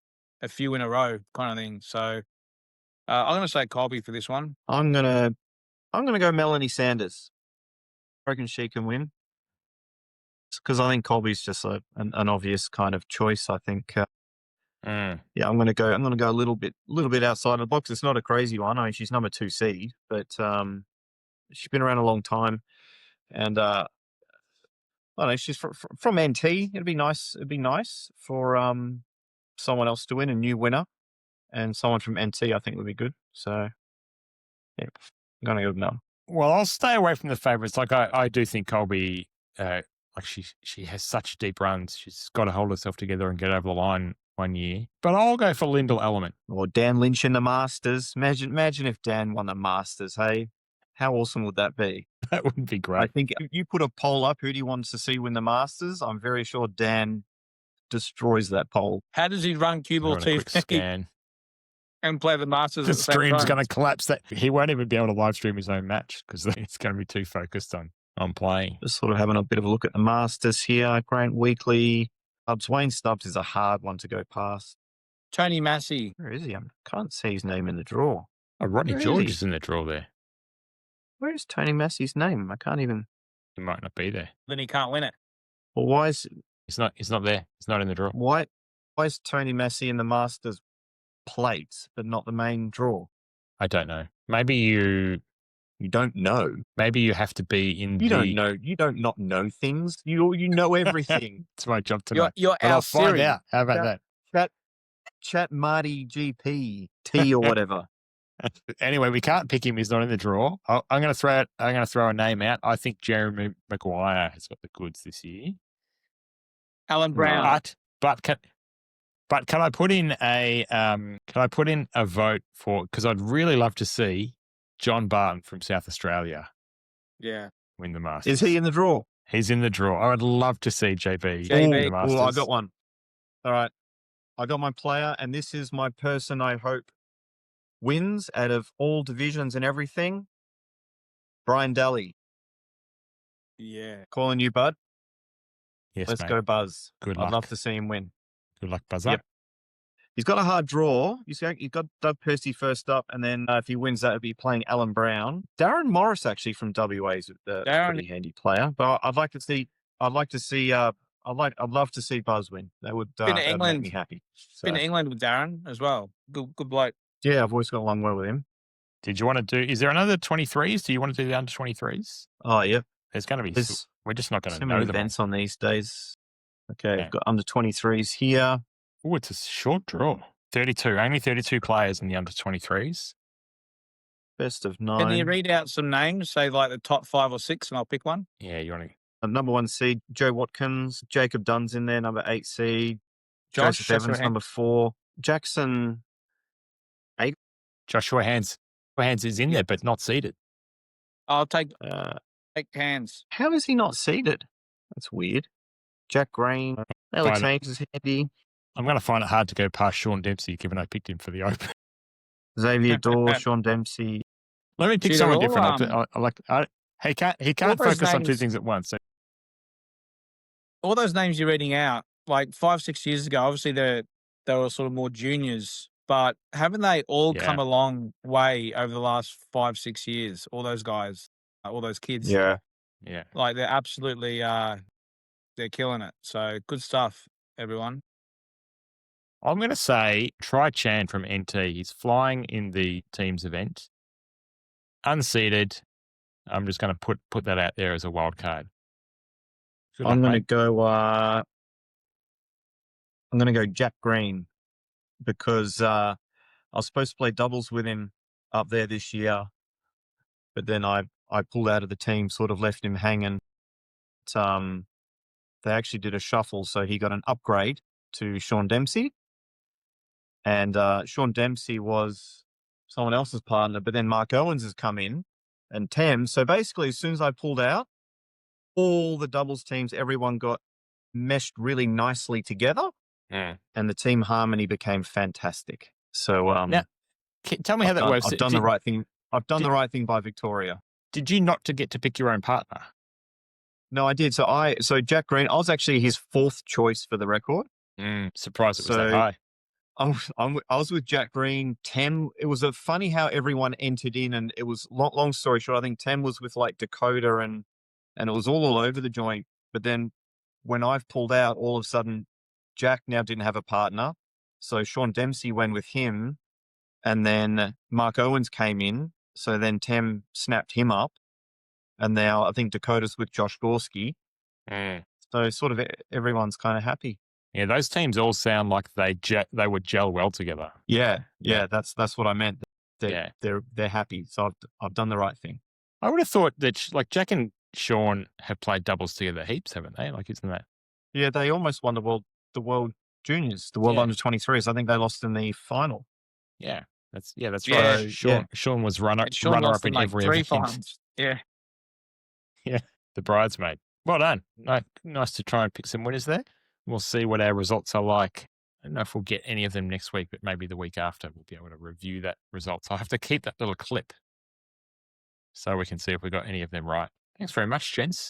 a few in a row, kind of thing. So I'm going to say Colby for this one. I'm gonna go Melanie Sanders. I reckon she can win because I think Colby's just an obvious kind of choice. I think. Yeah, I'm going to go a little bit outside of the box. It's not a crazy one. I mean, she's number 2 seed, but she's been around a long time, and I don't know. She's from NT. It'd be nice for someone else to win, a new winner, and someone from NT. I think would be good. So yeah, I'm going to go with Mel. Well, I'll stay away from the favourites. Like I do think Colby, like she has such deep runs. She's got to hold herself together and get over the line one year. But I'll go for Lyndall Element. Or Dan Lynch in the Masters. Imagine if Dan won the Masters, hey? How awesome would that be? That would be great. I think if you put a poll up, who do you want to see win the Masters? I'm very sure Dan destroys that poll. How does he run cue ball TV and play the Masters? The stream's going to collapse. That he won't even be able to live stream his own match because it's going to be too focused on playing. Just sort of having a bit of a look at the Masters here. Grant Weekly. Wayne Stubbs is a hard one to go past. Tony Massey. Where is he? I can't see his name in the draw. Oh, Rodney George is in the draw there. Where is Tony Massey's name? I can't even. He might not be there. Then he can't win it. Well, why is He's not there. He's not in the draw. Why is Tony Massey in the Masters plates but not the main draw? I don't know. Maybe you don't know. Maybe you have to be in. You don't know. You don't not know things. You know everything. It's my job to know. You're I'll find out. How about that? Chat Marty GPT or whatever. Anyway, we can't pick him. He's not in the draw. I'm going to throw a name out. I think Jeremy Maguire has got the goods this year. Alan Brown. But can I put in a vote for, because I'd really love to see John Barton from South Australia win the Masters. Is he in the draw? He's in the draw. I would love to see JB JB. in the Oh, Masters. I got one. All right. I got my player, and this is my person I hope wins out of all divisions and everything. Brian Daly. Yeah. Calling you, bud. Yes, Let's mate. go, Buzz. Good I'd luck. love to see him win. Good luck, Buzzer. Yep. He's got a hard draw. You've got Doug Percy first up, and then if he wins that, it'll be playing Alan Brown. Darren Morris, actually, from WA is a pretty handy player. But I'd love to see Buzz win. That would Been to that'd England. make me happy. Been So, to England with Darren as well. Good bloke. yeah, I've always got along well with him. Did you want to do, is there another 23s? Do you want to do the under 23s? Oh, yeah. There's going to be, we're just not going So to many know them all. events on these days. Okay, Yeah. I've got under 23s here. Oh, it's a short draw. 32, only 32 players in the under 23s. Best of Can you 9. read out some names, say like the top 5 or 6, and I'll pick one? Yeah, you want to. Number 1 seed, Joe Watkins. Jacob Dunn's in there, number 8 seed. Joshua Joseph Evans, number 4. Jackson. Joshua Hands. Hands is in there, but not seeded. I'll take Uh, hands. how is he not seeded? That's weird. Jack Green. Alex Fine. Haynes is handy. I'm going to find it hard to go past Sean Dempsey, given I picked him for the Open. Xavier Dorr, Sean Dempsey. Let me pick Gee, someone they're all, different. He can't those focus on two names- things at once. So All those names you're reading out, like 5-6 years ago, obviously they were sort of more juniors, but haven't they all Yeah. come a long way over the last 5-6 years? All those guys, all those kids. Yeah. yeah. Like they're absolutely, they're killing it. So good stuff, everyone. I'm going to say try Chan from NT. He's flying in the teams event. Unseeded. I'm just going to put that out there as a wild card. Good luck, I'm going to mate. go. I'm going to go Jack Green because I was supposed to play doubles with him up there this year, but then I pulled out of the team, sort of left him hanging. They actually did a shuffle, so he got an upgrade to Sean Dempsey, and Sean Dempsey was someone else's partner, but then Mark Owens has come in and Tem. So basically, as soon as I pulled out, all the doubles teams, everyone got meshed really nicely together, and the team harmony became fantastic. So, Now, tell me how that works. I've done the right thing. I've done the right thing by Victoria. Did you not to get to pick your own partner? No, I did. So Jack Green, I was actually his 4th choice for the record. Surprised it was that high. I was with Jack Green. Tem, it was funny how everyone entered in, and it was long story short. I think Tem was with like Dakota, and it was all over the joint. But then when I've pulled out, all of a sudden, Jack now didn't have a partner, so Sean Dempsey went with him, and then Mark Owens came in. So then Tem snapped him up, and now I think Dakota's with Josh Gorski. So sort of everyone's kind of happy. Yeah, those teams all sound like they would gel well together. Yeah, that's what I meant. Yeah. They're happy. So I've done the right thing. I would have thought that like Jack and Sean have played doubles together heaps, haven't they? Like, isn't that? Yeah, they almost won the world juniors, the world under 23s. I think they lost in the final. Yeah, that's right. Yeah. Sean was runner Sean up lost in like every 3 event. finals. Yeah. Yeah, the bridesmaid. Well done. Nice to try and pick some winners there. We'll see what our results are like. I don't know if we'll get any of them next week, but maybe the week after we'll be able to review that results. I'll have to keep that little clip so we can see if we got any of them right. Thanks very much, gents.